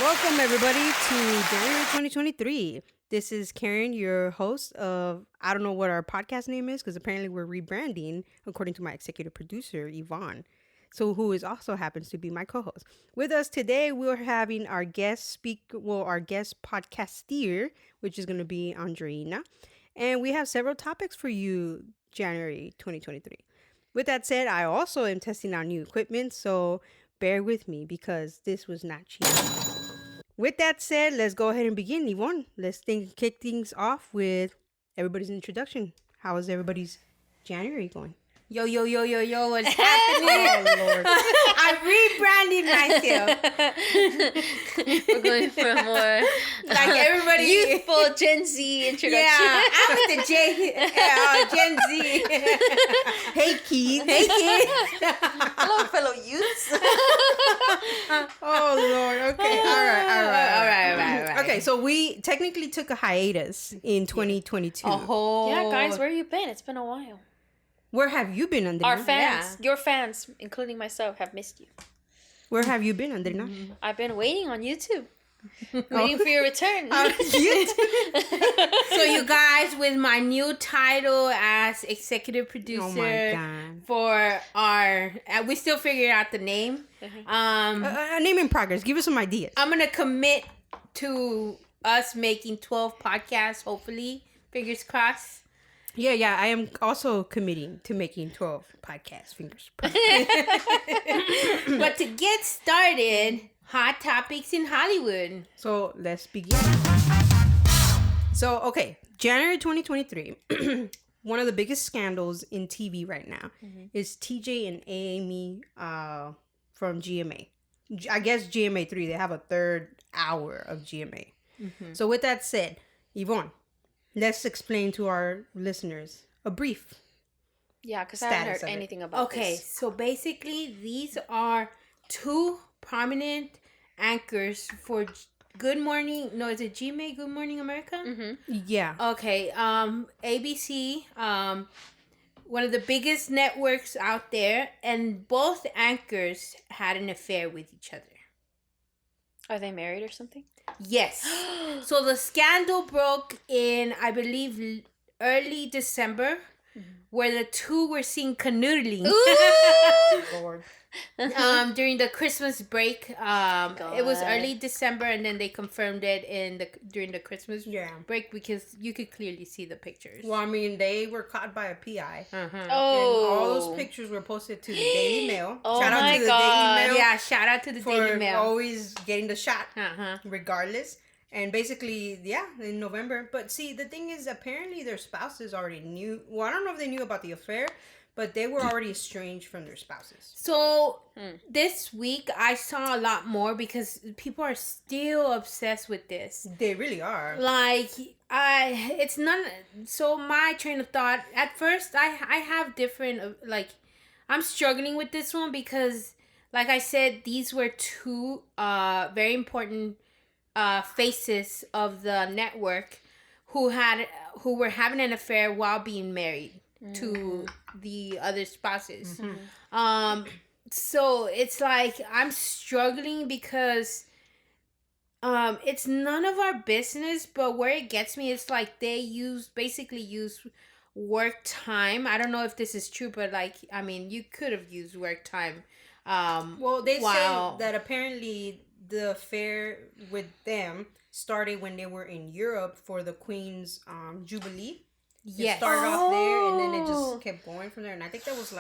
Welcome, everybody, to January 2023. This is Karen, your host of, I don't know what our podcast name is, because apparently we're rebranding, according to my executive producer, Yvonne, who is also happens to be my co-host. With us today, we're having our guest our guest podcaster, which is going to be Andreina. And we have several topics for you, January 2023. With that said, I also am testing out new equipment, so bear with me because this was not cheap. With that said, let's go ahead and begin, Yvonne. Let's kick things off with everybody's introduction. How is everybody's January going? Yo, what's happening? Oh, Lord. I'm rebranding myself. We're going for a more Like everybody. youthful Gen Z introduction. Yeah, I'm with the Gen Z. Hey, Keith. Hey, kids. Hello, fellow youths. Oh, Lord. Okay. All right. All right. Okay, so we technically took a hiatus in 2022. Yeah, guys, where you been? It's been a while. Where have you been, Andrina? Our fans, your fans, including myself, have missed you. Where have you been, Andrina? I've been waiting on YouTube. Waiting for your return. So you guys, with my new title as executive producer Oh my God. for our, we still figuring out the name. A name in progress. Give us some ideas. I'm gonna commit to us making 12 podcasts. Hopefully, fingers crossed. Yeah, I am also committing to making 12 podcasts. Fingers crossed. But to get started, hot topics in Hollywood. So let's begin. So, okay, January 2023. One of the biggest scandals in TV right now is TJ and Amy from GMA. I guess GMA 3, they have a third hour of GMA. So with that said, Yvonne, let's explain to our listeners a brief. Yeah, because I haven't Status heard of it. anything about Okay, this. so basically, these are two prominent anchors for Good Morning. No, is it GMA? Good Morning America? Yeah. Okay, ABC, one of the biggest networks out there, and both anchors had an affair with each other. Are they married or something? Yes. So the scandal broke in, I believe, early December, where the two were seen canoodling. Lord. During the Christmas break. It was early December, and then they confirmed it during the Christmas break because you could clearly see the pictures. Well, I mean, they were caught by a PI. Oh. And all those pictures were posted to the Daily Mail. Oh Shout out my to the God. Daily Mail. Yeah, shout out to the for Daily Mail. always getting the shot, Uh-huh. regardless. And basically, yeah, in November. But see, the thing is, apparently their spouses already knew. Well, I don't know if they knew about the affair, but they were already estranged from their spouses. So this week I saw a lot more because people are still obsessed with this. They really are. Like it's none. So my train of thought at first, I have different I'm struggling with this one because, like I said, these were two very important faces of the network who were having an affair while being married to the other spouses. So it's like I'm struggling because it's none of our business, but where it gets me, it's like they basically use work time. I don't know if this is true, but I mean, you could have used work time. Well, they say that apparently the affair with them started when they were in Europe for the Queen's Jubilee. Yes. It started off there, and then it just kept going from there. And I think that was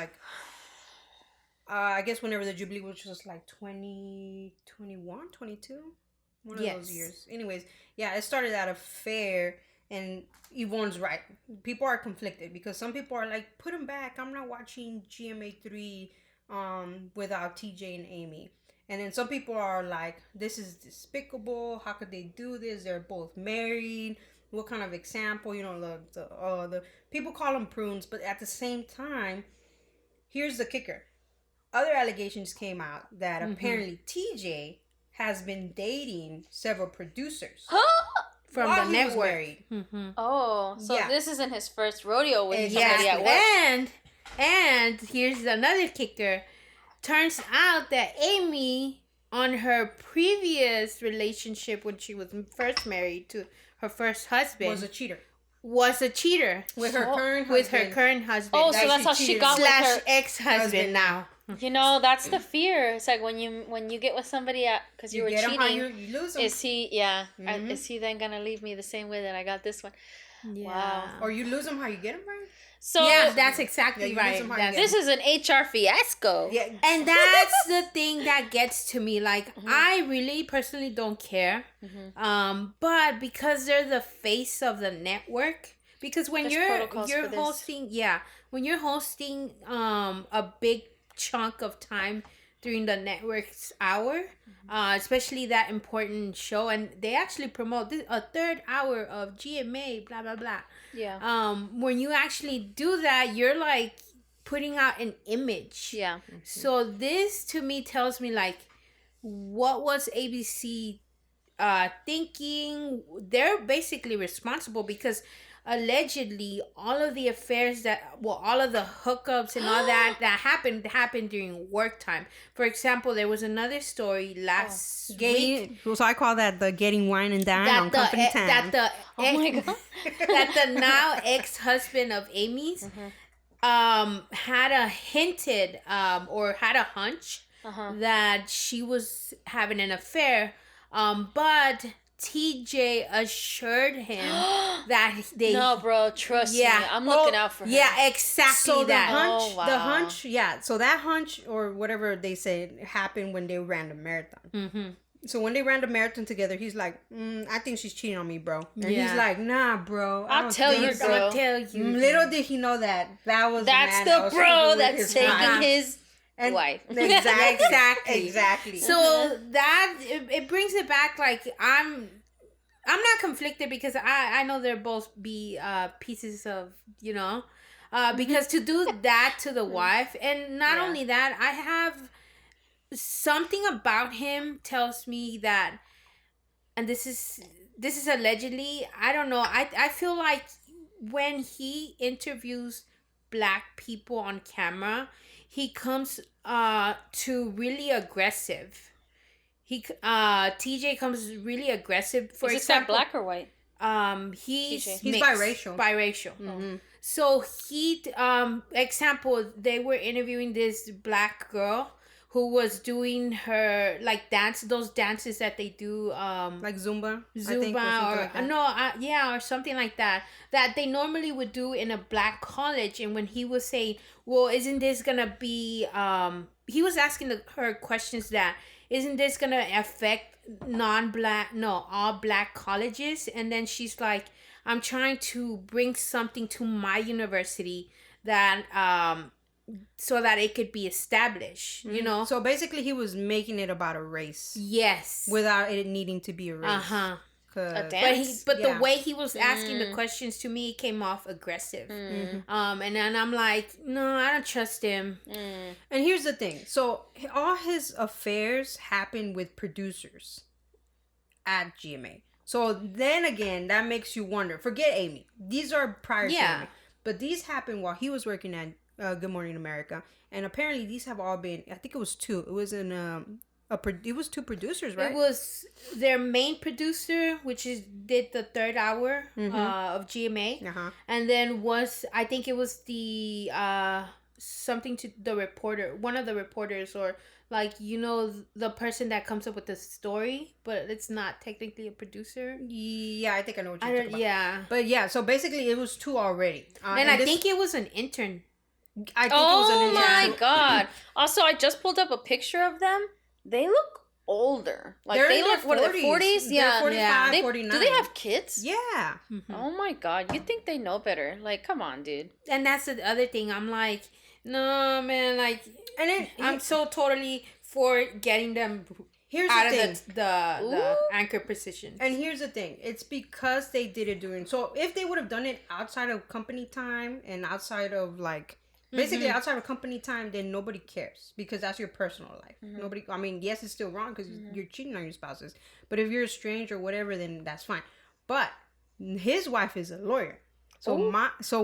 I guess whenever the Jubilee was just 2021, 22, one of those years. Anyways, yeah, it started that affair, and Yvonne's right. People are conflicted because some people are like, put them back. I'm not watching GMA 3 without TJ and Amy. And then some people are like, this is despicable. How could they do this? They're both married. What kind of example? The people call them prunes, but at the same time, here's the kicker. Other allegations came out that apparently TJ has been dating several producers from while the he was network. married. Oh, so Yeah. this isn't his first rodeo with Exactly. somebody at work. And here's another kicker. Turns out that Amy on her previous relationship when she was first married to her first husband Was a cheater. With her current husband. Oh, so that's how she got with her ex-husband now. You know, that's the fear. It's like when you get with somebody because you were get cheating. Him, you lose him. Is he? Yeah. Is he then gonna leave me the same way that I got this one? Yeah. Wow. Or you lose him, how you get him, right? So yeah, that's exactly right. This is an HR fiasco. Yeah, and that's the thing that gets to me. Like, I really personally don't care. But because they're the face of the network, because when you're hosting, when you're hosting a big chunk of time during the network's hour, especially that important show, and they actually promote a third hour of GMA, blah blah blah. Yeah. When you actually do that, you're like putting out an image. Yeah. So this to me tells me like, what was ABC thinking? They're basically responsible because allegedly all of the affairs all of the hookups and all that happened during work time. For example, there was another story last week. So I call that the getting wine and dine on company time. That the now ex-husband of Amy's had a hinted or had a hunch that she was having an affair, but TJ assured him that they... No, bro, trust me. I'm looking out for her. Yeah, exactly. So the hunch, so that hunch or whatever they said happened when they ran the marathon. So when they ran the marathon together, he's like, I think she's cheating on me, bro. And he's like, nah, bro. I'll tell you, bro. I'll tell you. Little did he know that's the bro that's taking his... wife. Exactly. So that it brings it back. Like I'm not conflicted because I know they're both pieces of because to do that to the wife, and not only that, I have something about him tells me that, and this is allegedly, I don't know, I feel like when he interviews Black people on camera, he comes to really aggressive. TJ comes really aggressive. For example, Black or white? He's biracial. Biracial. So he example, they were interviewing this Black girl who was doing her like those dances that they do like Zumba or something like that they normally would do in a Black college. And when he was saying, well, isn't this gonna be he was asking her questions that isn't this gonna affect all Black colleges, and then she's like, I'm trying to bring something to my university that so that it could be established, So basically, he was making it about a race. Yes. Without it needing to be a race. A dance. But the way he was asking the questions to me came off aggressive. And then I'm like, no, I don't trust him. And here's the thing. So all his affairs happen with producers at GMA. So then again, that makes you wonder. Forget Amy. These are prior to Amy. But these happened while he was working at Good Morning America, and apparently these have all been. I think it was two. It was in it was two producers, right? It was their main producer, which did the third hour of GMA, and then I think it was the something to the reporter, one of the reporters, or like the person that comes up with the story, but it's not technically a producer. Yeah, I think I know what you're talking about. Yeah, but yeah, so basically it was two already, and I think it was an intern. I think it was an intern. Oh my god! Also, I just pulled up a picture of them. They look older. Like they're they in look their 40s. 40s? Yeah, 45, 49. Do they have kids? Yeah. Oh my god! You think they know better? Like, come on, dude. And that's the other thing. I'm like, no, man. Like, and then I'm so totally for getting them out of the anchor position. And here's the thing. It's because they did it during. So if they would have done it outside of company time and outside of like. Basically, outside of company time, then nobody cares because that's your personal life. Nobody. I mean, yes, it's still wrong because you're cheating on your spouses. But if you're estranged or whatever, then that's fine. But his wife is a lawyer, so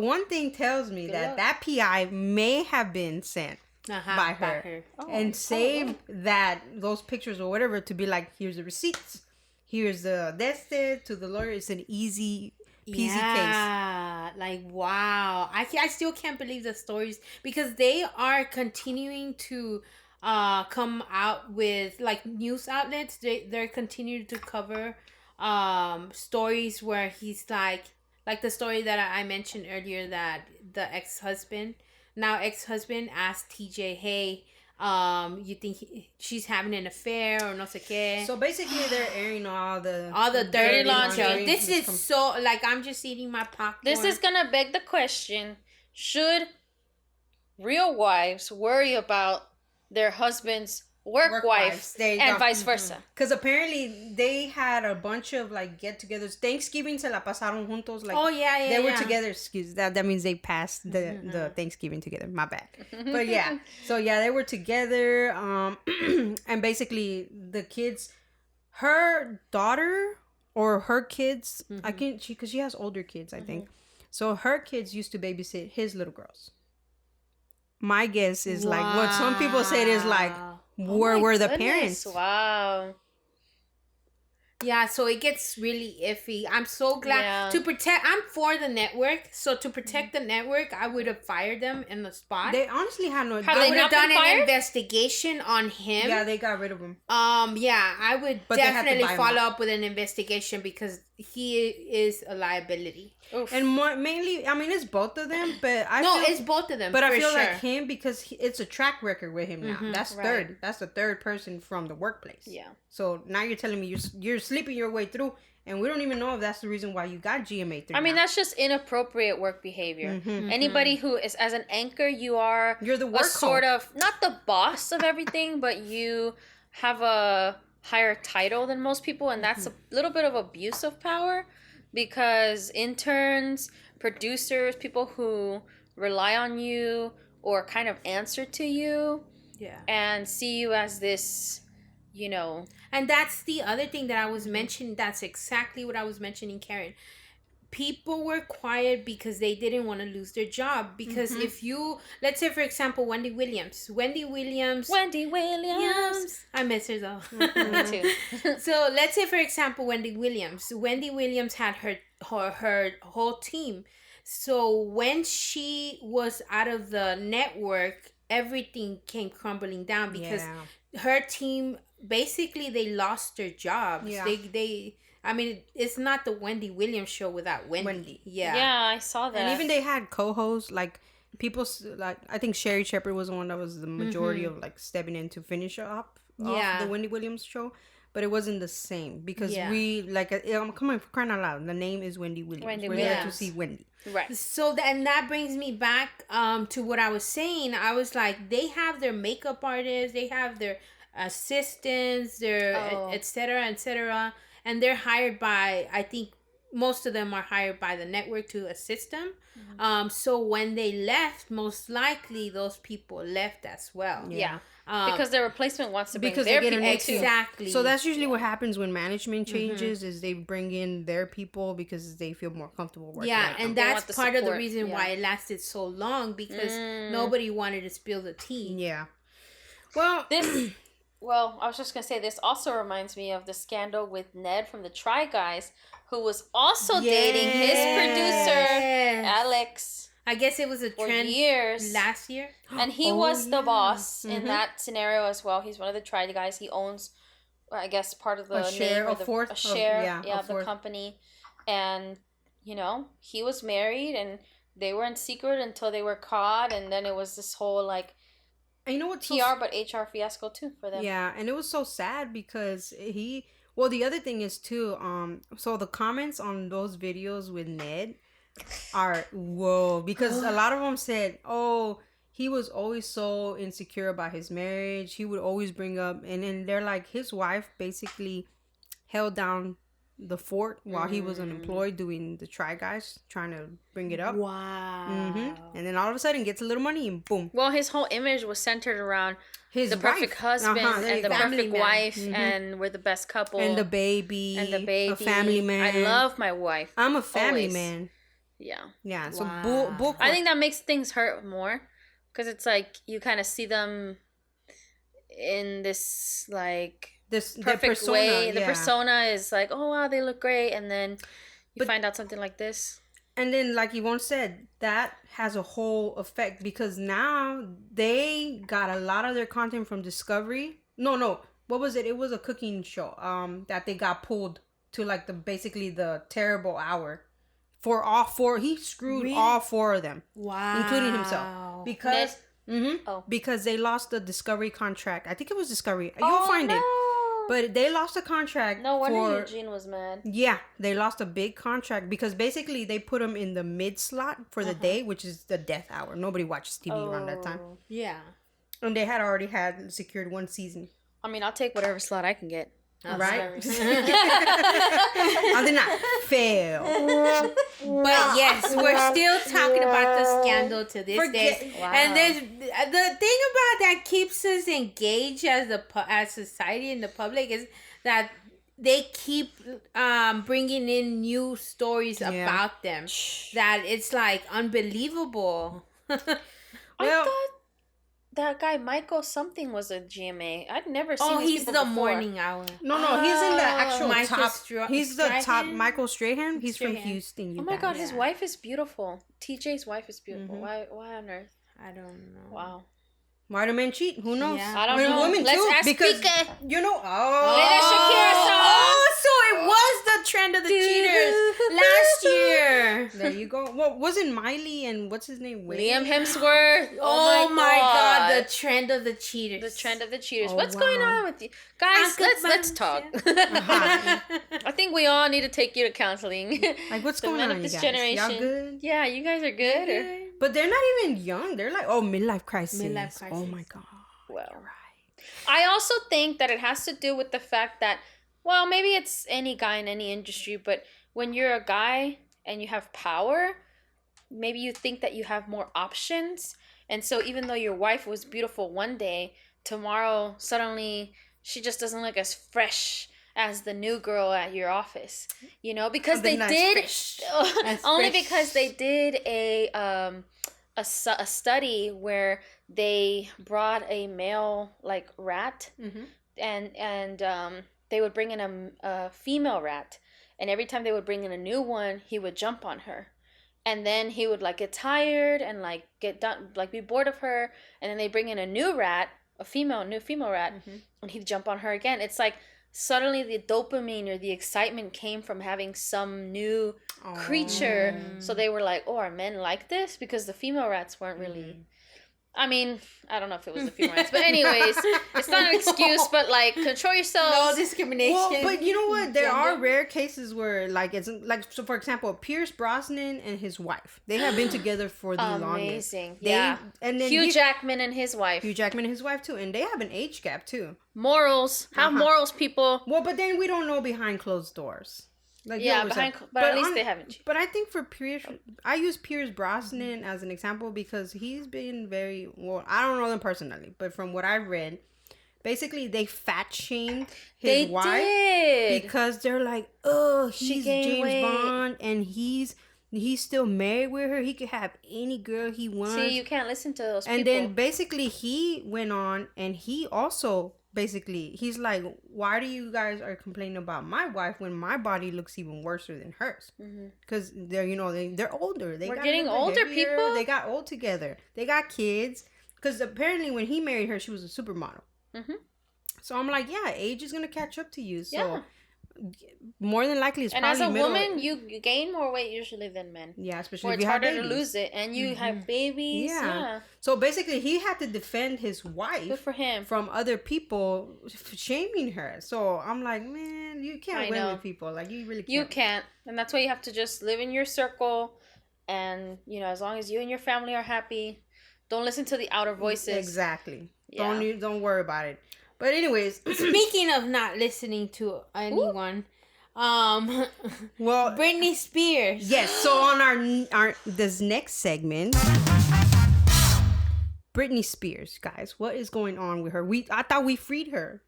one thing tells me that PI may have been sent by her, and save those pictures or whatever to be like, here's the receipts, here's the dested to the lawyer. It's an easy peasy case. Yeah, like wow. I still can't believe the stories, because they are continuing to come out with, like, news outlets. They're continuing to cover stories where he's like the story that I mentioned earlier, that the ex-husband asked TJ, hey, you think she's having an affair or no sé qué. So basically, they're airing all the dirty laundry. laundry. This is so, like, I'm just eating my popcorn. This is gonna beg the question: should real wives worry about their husband's work wife and vice versa? Because apparently they had a bunch of like get-togethers. Thanksgiving se la pasaron juntos. Like, they were together. Excuse that. That means they passed the Thanksgiving together. My bad. But yeah, so yeah, they were together. And basically the kids, her daughter or her kids, I can't, because she has older kids, I think. So her kids used to babysit his little girls. My guess is like what some people said is like, where were the parents? Wow. Yeah, so it gets really iffy. I'm so glad to protect. I'm for the network, so to protect the network, I would have fired them in the spot. They honestly had no. I would have done an investigation on him. Yeah, they got rid of him. Yeah, I would definitely follow up with an investigation, because he is a liability. Oof. And mainly, I mean, it's both of them, but it's both of them. But I feel sure. like him, because it's a track record with him now. That's third. That's the third person from the workplace. Yeah. So now you're telling me you're sleeping your way through, and we don't even know if that's the reason why you got GMA 3. I mean, that's just inappropriate work behavior. Anybody who is, as an anchor, you're the work sort of, not the boss of everything, but you have a higher title than most people, and that's a little bit of abuse of power, because interns, producers, people who rely on you or kind of answer to you, and see you as this, And that's the other thing that I was mentioning. That's exactly what I was mentioning, Karen. People were quiet because they didn't want to lose their job. Because if you, let's say, for example, Wendy Williams. I miss her though. Me too. So let's say, for example, Wendy Williams had her whole team. So when she was out of the network, everything came crumbling down, because her team, basically, they lost their jobs. Yeah. I mean, it's not the Wendy Williams show without Wendy. Yeah. Yeah, I saw that. And even they had co-hosts, like people, like I think Sherry Shepard was the one that was the majority of like stepping in to finish up the Wendy Williams show. But it wasn't the same, because we, like, I'm coming for crying out loud. The name is Wendy Williams. We're there to see Wendy. Right. So and that brings me back to what I was saying. I was like, they have their makeup artists, they have their assistants, their et cetera, and they're hired by, I think most of them are hired by the network to assist them. So when they left, most likely those people left as well. Yeah. Because their replacement wants to bring their people too. Exactly. So that's usually what happens when management changes, is they bring in their people because they feel more comfortable working. Yeah, and that's part of the reason why it lasted so long, because nobody wanted to spill the tea. Yeah. Well, Well, I was just going to say, this also reminds me of the scandal with Ned from the Try Guys, who was also dating his producer, Alex. I guess it was a trend years. last year. And he was the boss in that scenario as well. He's one of the Try Guys. He owns, I guess, part of the share, name, or a share of the company. And, he was married, and they were in secret until they were caught. And then it was this whole, like, and you know what? PR, but HR fiasco too for them. Yeah, and it was so sad because the other thing is too, so the comments on those videos with Ned are, whoa, because a lot of them said, oh, he was always so insecure about his marriage. He would always bring up, and then they're like, his wife basically held down the fort while he was unemployed doing the Try Guys, trying to bring it up. Wow. And then all of a sudden gets a little money and boom. Well, his whole image was centered around the perfect wife. husband and the perfect wife, and we're the best couple. And the baby. A family man. I love my wife. I'm a family man. Yeah. Yeah. So bull I think that makes things hurt more Because it's like you kind of see them in this like this perfect persona, way. The persona is like, oh wow, they look great, and then you find out something like this. And then, like Yvonne said, that has a whole effect because now they got a lot of their content from Discovery. No, what was it? It was a cooking show. That they got pulled to like basically the terrible hour for all four. He screwed all four of them, including himself, because because they lost the Discovery contract. I think it was Discovery. You'll find it. But they lost a contract. No wonder Eugene was mad. Yeah, they lost a big contract because basically they put them in the mid slot for the day, which is the death hour. Nobody watches TV around that time. Yeah. And they had already had secured one season. I mean, I'll take whatever slot I can get. Right? I did not fail. But yes, we're still talking about the scandal to this day. Wow. And there's the thing about that keeps us engaged as society and the public is that they keep bringing in new stories about them. That it's like unbelievable. I thought that guy Michael something was a GMA. I'd never seen. Oh, he's the before. morning hour. No, he's in the actual Michael top. He's the top. Michael Strahan. He's from Houston. Oh my God, his wife is beautiful. TJ's wife is beautiful. Why on earth? I don't know. Wow. Why do men cheat? Who knows? Yeah. I don't know. Women Let's too, ask because Pika. You know. So it was the trend of the cheaters last year. There you go. Well, wasn't Miley and what's his name? Liam Hemsworth. Oh my God, the trend of the cheaters. The trend of the cheaters. What's going on with you guys? Let's talk. I think we all need to take you to counseling. Like, what's going on, this you guys? generation. Y'all good? Yeah, you guys are good. But they're not even young. They're like, midlife crisis. Oh my God. Well, right. I also think that it has to do with the fact that, well, maybe it's any guy in any industry, but when you're a guy and you have power, maybe you think that you have more options. And so even though your wife was beautiful one day, tomorrow suddenly she just doesn't look as fresh as the new girl at your office, you know, because they did because they did a study where they brought a male like rat and they would bring in a female rat, and every time they would bring in a new one, he would jump on her. And then he would like get tired and like get done, like be bored of her, and then they bring in a new rat, new female rat, and he'd jump on her again. It's like suddenly the dopamine or the excitement came from having some new creature. So they were like, oh, are men like this? Because the female rats weren't really... I mean, I don't know if it was the female rats, but anyways, it's not an excuse, but like, control yourselves. No discrimination. Well, but you know what? There are rare cases where, like, it's like, so for example, Pierce Brosnan and his wife, they have been together for the longest. Amazing. Yeah. And then Hugh Jackman and his wife. Hugh Jackman and his wife too, and they have an age gap too. Morals. Have morals, people. Well, but then we don't know behind closed doors. Like, but at least they haven't. But I think for Pierce, I use Pierce Brosnan as an example because he's been very well. I don't know them personally, but from what I've read, basically they fat shamed his wife because they're like, oh, he's James Bond and he's still married with her. He could have any girl he wants. See, you can't listen to those people. And then basically he went on and he also. Basically, he's like, why do you guys are complaining about my wife when my body looks even worse than hers? Because they're older. We're getting older, people. They got old together. They got kids. Because apparently when he married her, she was a supermodel. So I'm like, yeah, age is going to catch up to you. So more than likely it's probably as a woman, you gain more weight usually than men. Yeah, especially or if it's you have harder babies. to lose it. And you have babies. Yeah. So basically he had to defend his wife. Good for him. From other people shaming her. So I'm like, man, you can't win with people. Like, you really can't. You can't. And that's why you have to just live in your circle. And, you know, as long as you and your family are happy, don't listen to the outer voices. Exactly. Yeah. Don't worry about it. But anyways, speaking of not listening to anyone, well, Britney Spears. Yes. So on our this next segment, Britney Spears, guys, what is going on with her? I thought we freed her.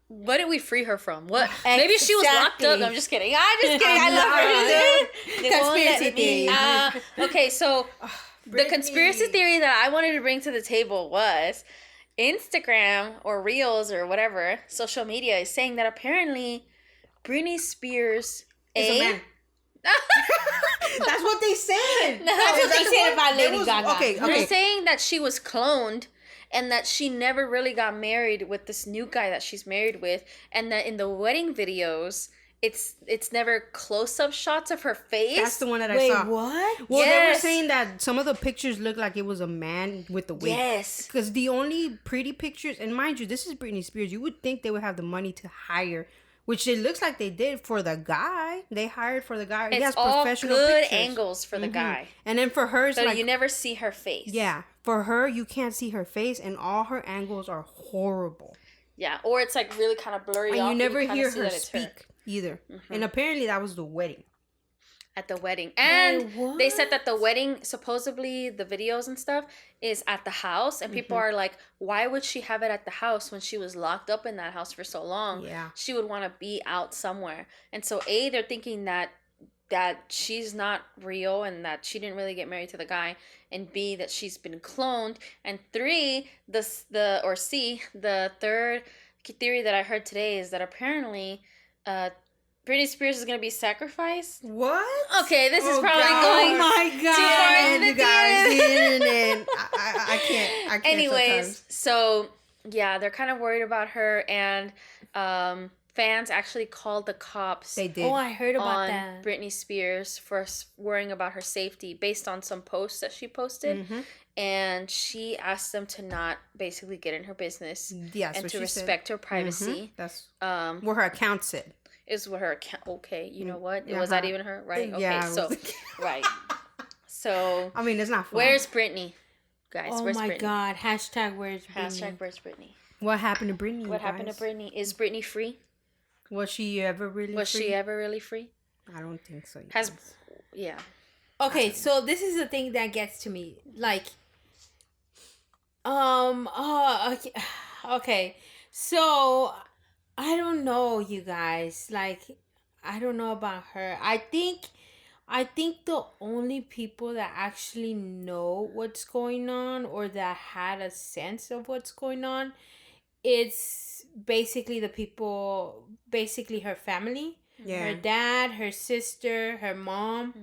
What did we free her from? What? Exactly. Maybe she was locked up. I'm just kidding. I love her. Conspiracy theory. Okay, so The conspiracy theory that I wanted to bring to the table was Instagram or Reels or whatever social media is saying that apparently Britney Spears is a man. That's what they said. No, that's what they said about Lady Gaga. Okay. They're saying that she was cloned and that she never really got married with this new guy that she's married with, and that in the wedding videos it's never close-up shots of her face. That's the one that I saw. What? Well, they were saying that some of the pictures look like it was a man with the wig. Yes. Because the only pretty pictures, and mind you, this is Britney Spears. You would think they would have the money to hire, which it looks like they did for the guy. They hired for the guy. It's he has all professional good pictures. angles for the guy. And then for her, it's so like, you never see her face. Yeah. For her, you can't see her face, and all her angles are horrible. Yeah. Or it's like really kind of blurry. And off, you never kinda hear see her that it's speak either. And apparently that was the wedding. At the wedding. And they said that the wedding, supposedly the videos and stuff, is at the house. And people are like, why would she have it at the house when she was locked up in that house for so long? Yeah. She would want to be out somewhere. And so A, they're thinking that she's not real and that she didn't really get married to the guy, and B, that she's been cloned, and C, the third theory that I heard today is that apparently Britney Spears is going to be sacrificed. What? Okay, this is probably going too far into the internet. I can't. Anyways, sometimes. so yeah, they're kind of worried about her, and fans actually called the cops. They did. Oh, I heard about on that. Britney Spears for worrying about her safety based on some posts that she posted. And she asked them to not basically get in her business, and to respect her privacy. That's what her account said. Is what her account. Okay, you know what? Was that even her? Right. Okay. Yeah, so right. So I mean, it's not fun. Where's Britney, guys? Oh where's my Britney? God! Hashtag where's Britney? Hashtag where's Britney? What happened to Britney? What happened to Britney? Is Britney free? Was she ever really? Was free? she ever really free? I don't think so. Yeah. Okay, so this is the thing that gets to me. Like, okay. So I don't know, you guys. Like, I don't know about her. I think the only people that actually know what's going on, or that had a sense of what's going on, it's basically the people, basically her family. Yeah. Her dad, her sister, her mom,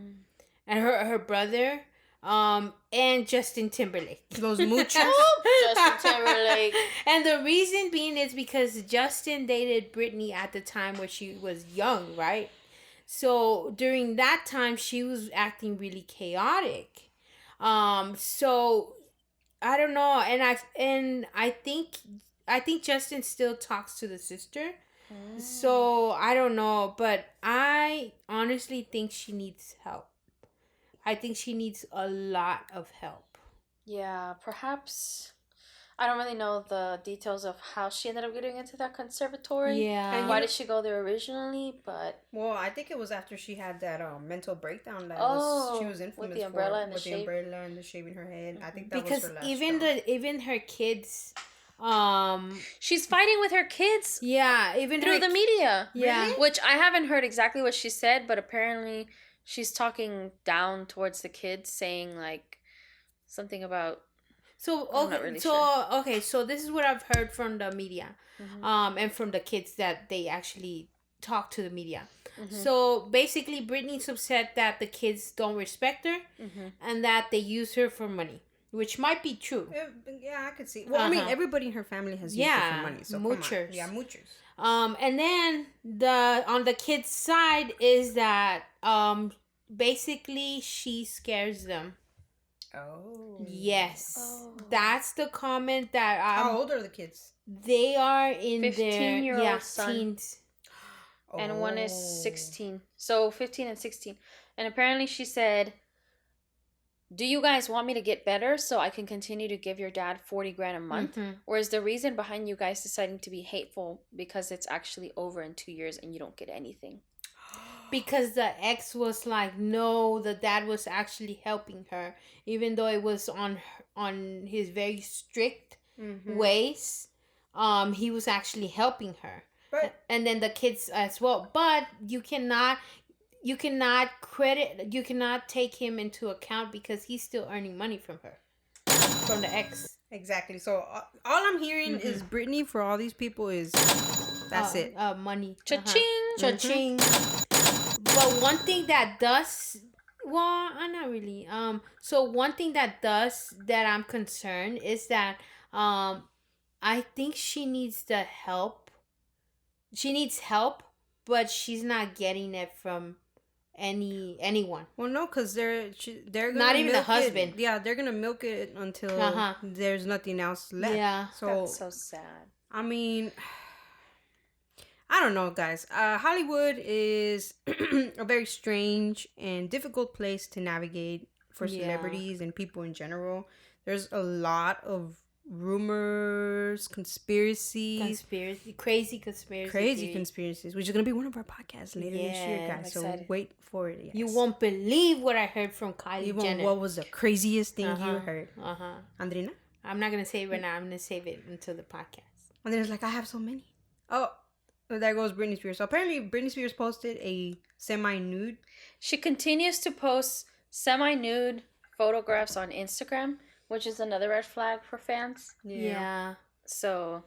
and her brother, and Justin Timberlake. Those moochers. Justin Timberlake. And the reason being is because Justin dated Britney at the time where she was young, right? So during that time, she was acting really chaotic. So I don't know, and I think Justin still talks to the sister. So I don't know, but I honestly think she needs help. I think she needs a lot of help. Yeah, perhaps. I don't really know the details of how she ended up getting into that conservatory. Yeah. And why did she go there originally? But well, I think it was after she had that mental breakdown that she was infamous with the umbrella and with the umbrella and the shaving her head. I think that because was her last even her kids, she's fighting with her kids. Yeah, even through the media. Yeah, really? Which I haven't heard exactly what she said, but apparently she's talking down towards the kids, saying like something about. So okay, so this is what I've heard from the media, and from the kids that they actually talk to the media. So basically, Britney's upset that the kids don't respect her, and that they use her for money, which might be true. Yeah, I could see. Well, I mean, everybody in her family has used her for money, so moochers. Yeah, moochers. And then on the kids' side is that basically she scares them. Oh. Yes. That's the comment that how old are the kids? They are in 15-year-old son. teens. And one is 16. So 15 and 16. And apparently she said, do you guys want me to get better so I can continue to give your dad $40,000 a month? Or is the reason behind you guys deciding to be hateful because it's actually over in 2 years and you don't get anything? Because the ex was like, no, the dad was actually helping her, even though it was on his very strict ways. He was actually helping her. But and then the kids as well. But you cannot you cannot take him into account because he's still earning money from her, from the ex. Exactly. So all I'm hearing is Brittany for all these people is that's it. Money. Cha-ching. Cha-ching. But one thing that does, well, not really. So one thing that I'm concerned is that I think she needs the help. She needs help, but she's not getting it from anyone. Well, no, because they're gonna not even the husband. Yeah, they're gonna milk it until there's nothing else left. Yeah, that's so sad. I mean, I don't know, guys. Hollywood is a very strange and difficult place to navigate for celebrities and people in general. There's a lot of rumors, conspiracies, crazy conspiracies, which is gonna be one of our podcasts later this year, guys. So wait for it. Yes. You won't believe what I heard from Kylie Jenner. What was the craziest thing you heard? Andrina? I'm not gonna say it right now. I'm gonna save it until the podcast. Andrina's like, I have so many. Oh, there goes Britney Spears. So apparently Britney Spears posted a semi-nude. She continues to post semi-nude photographs on Instagram, which is another red flag for fans. Yeah. So,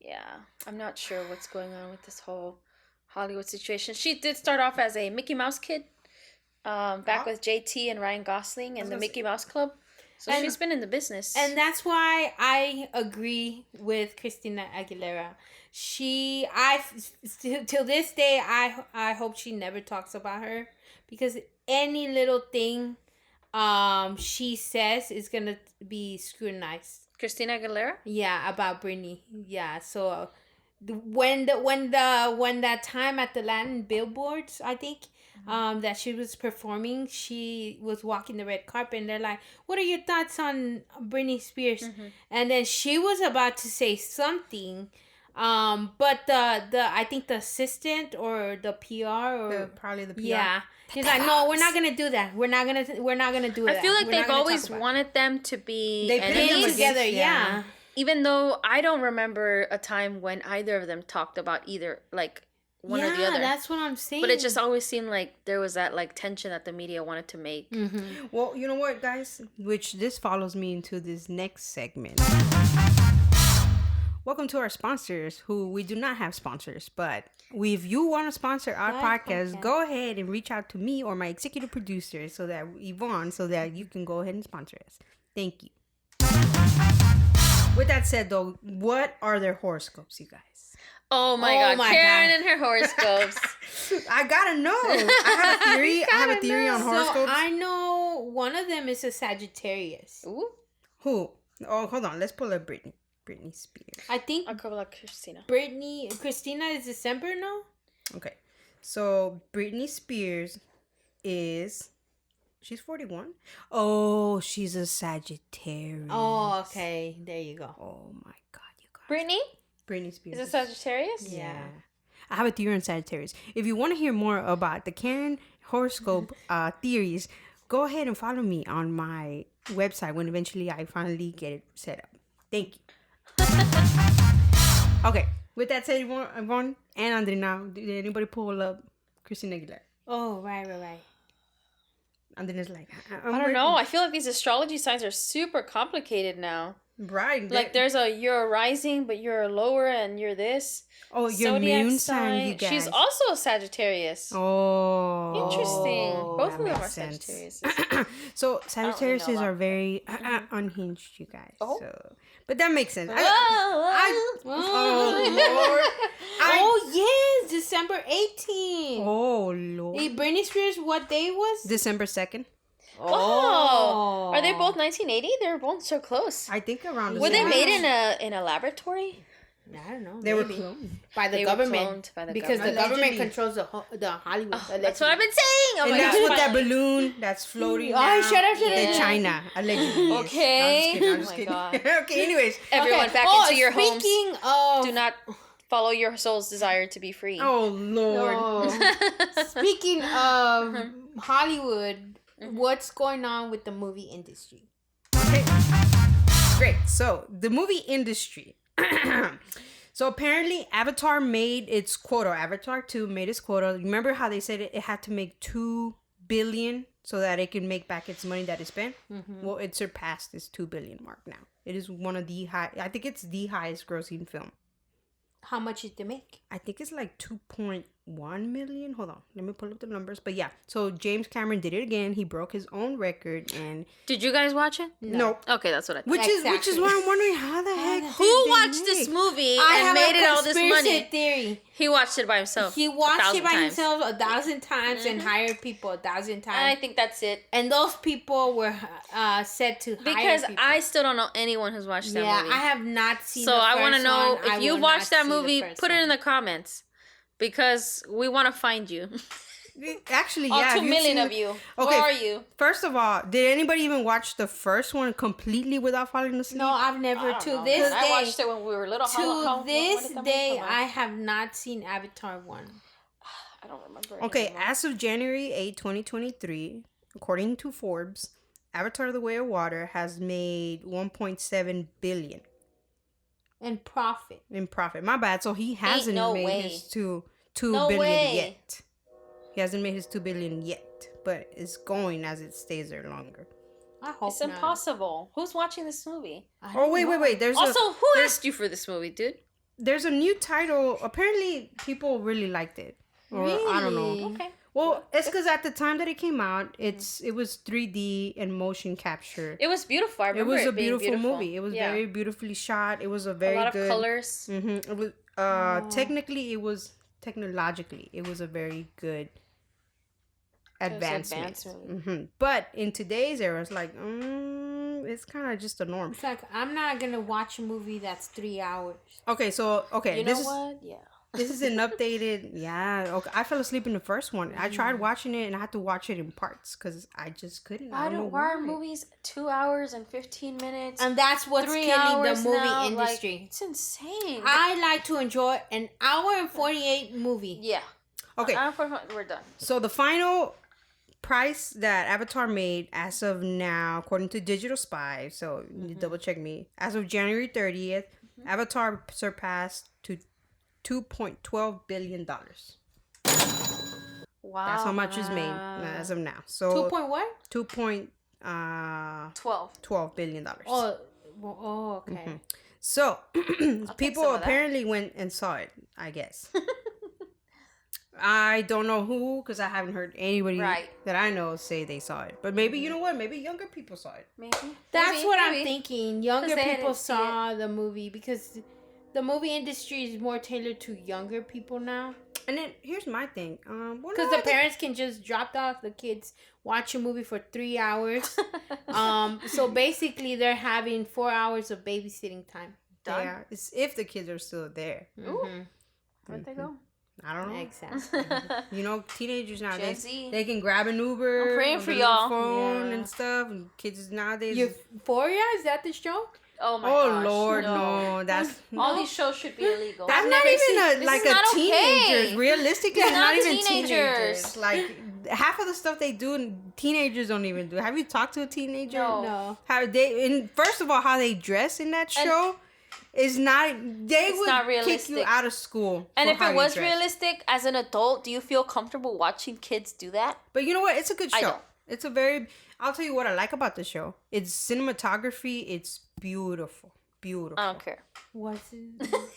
yeah. I'm not sure what's going on with this whole Hollywood situation. She did start off as a Mickey Mouse kid. Back with JT and Ryan Gosling and the Mickey Mouse Club. So she's been in the business. And that's why I agree with Christina Aguilera. Till this day, I hope she never talks about her. Because any little thing she says is gonna be scrutinized. Christina Aguilera? Yeah, about Britney. Yeah, so when that time at the Latin billboards, I think, that she was performing, she was walking the red carpet, and they're like, "What are your thoughts on Britney Spears?" And then she was about to say something. But I think the assistant or the PR or probably the PR. Yeah. She's like, no, we're not gonna do that. We're not gonna do that. I feel like they've always wanted them to be together. Yeah. Even though I don't remember a time when either of them talked about either one or the other. Yeah, that's what I'm saying. But it just always seemed like there was that tension that the media wanted to make. Well, you know what, guys? Which this follows me into this next segment. Welcome to our sponsors, who we do not have sponsors, but if you want to sponsor our podcast, go ahead and reach out to me or my executive producer, Yvonne, so that you can go ahead and sponsor us. Thank you. With that said, though, what are their horoscopes, you guys? Oh my God, Karen and her horoscopes. I gotta know. I have a theory on horoscopes. So I know one of them is a Sagittarius. Ooh. Who? Oh, hold on. Let's pull up Britney Spears. I think I'll go like Christina. Christina is December now? Okay. So Britney Spears she's 41. Oh, she's a Sagittarius. Oh, okay. There you go. Oh my God, you guys. Britney Spears. Is it Sagittarius? Yeah. I have a theory on Sagittarius. If you want to hear more about the Karen horoscope theories, go ahead and follow me on my website when eventually I finally get it set up. Thank you. Okay, with that said, Yvonne and Andrina, did anybody pull up Christina Aguilera? Oh, right. Andrina's like, I don't know. I feel like these astrology signs are super complicated now. Right. Like you're a rising, but you're a lower, and you're this. Oh, your moon sign, you guys. She's also a Sagittarius. Oh. Interesting. Both of them are Sagittarius. So Sagittarius are very unhinged, you guys. Oh. So, but that makes sense. Lord. Yes, December 18th. Oh, Lord. Britney Spears, what day was? December 2nd. Oh. Are they both 1980? They're both so close. I think around the Were they made in a laboratory? I don't know. They were cloned by the government. Because the government controls the Hollywood. That's what I've been saying. Oh and my that's God. what that balloon that's floating shut up. in China, allegedly. Okay. I'm just kidding. Okay, anyways. Everyone back into your homes. Speaking of... Do not follow your soul's desire to be free. Oh, Lord. No. Speaking of Hollywood, what's going on with the movie industry? Okay. Great. So, the movie industry. So apparently Avatar made its quota. Avatar 2 made its quota. Remember how they said it had to make 2 billion so that it can make back its money that it spent? Mm-hmm. Well, it surpassed this 2 billion mark now. It is one of the I think it's the highest grossing film. How much did they make? I think it's like 2.1 million. Hold on, let me pull up the numbers. But yeah, so James Cameron did it again. He broke his own record. And did you guys watch it? No. Okay, that's what I thought. Which is why I'm wondering how the heck who watched this movie and made it all this money? Theory. He watched it by himself. He watched it by himself 1,000 times and hired people 1,000 times. I think that's it. And those people were said to hire because people. I still don't know anyone who's watched that movie. Yeah, I have not seen. So the I want to know if you watched that movie. Put it in the the comments because we want to find you. Actually, all yeah. 2 million of you. Okay, where are you? First of all, did anybody even watch the first one completely without falling asleep? No, I've never. To this day, I watched it when we were little. To this day, I have not seen Avatar 1. I don't remember. Okay, anymore. As of January 8, 2023, according to Forbes, Avatar: The Way of Water has made 1.7 billion in profit. My bad. So he hasn't made his two billion yet. He hasn't made his 2 billion yet, but it's going as it stays there longer. I hope it's impossible. Who's watching this movie? Oh wait. There's who asked you for this movie, dude? There's a new title. Apparently, people really liked it. Or really? I don't know. Okay. Well, it's because at the time that it came out, it was 3D and motion capture. It was beautiful. I remember it was a beautiful movie. It was very beautifully shot. It was a very lot good of colors. Mm-hmm. It was technologically, it was a very good advancement. Mm-hmm. But in today's era, it's like it's kind of just a norm. It's like I'm not gonna watch a movie that's 3 hours. Okay, so you know what? Yeah. This is an updated. Yeah, okay. I fell asleep in the first one. I tried watching it and I had to watch it in parts because I just couldn't. I don't know why. Why are movies 2 hours and 15 minutes? And that's what's killing the movie industry. Like, it's insane. I like to enjoy an hour and 48 movie. Yeah. Okay. We're done. So the final price that Avatar made as of now, according to Digital Spy, so you double check me, as of January 30th, Avatar surpassed to $2.12 billion. Wow. That's how much is made as of now. So 2 point what? 12 billion dollars. Oh, okay. Mm-hmm. So people apparently went and saw it, I guess. I don't know who, because I haven't heard anybody that I know say they saw it. But maybe, you know what? Maybe younger people saw it. That's what I'm thinking. Younger people saw the movie because the movie industry is more tailored to younger people now. And then here's my thing. Because the parents can just drop off the kids, watch a movie for 3 hours. So basically, they're having 4 hours of babysitting time. Done. Yeah, it's if the kids are still there. Mm-hmm. Where'd they go? I don't know. Exactly. You know, teenagers nowadays, they can grab an Uber. I'm praying for y'all. Phone and stuff. And kids nowadays. Euphoria? Is that the show? Oh my gosh. Lord, no. That's all these shows should be illegal. That's not even a teenager. Okay. Realistically, it's not even teenagers. Like half of the stuff they do, teenagers don't even do. Have you talked to a teenager? No. How first of all, how they dress in that show is not. They would kick you out of school. And if it was realistic, as an adult, do you feel comfortable watching kids do that? But you know what? It's a good show. It's a very. I'll tell you what I like about the show. It's cinematography. It's beautiful. I don't care. What's it?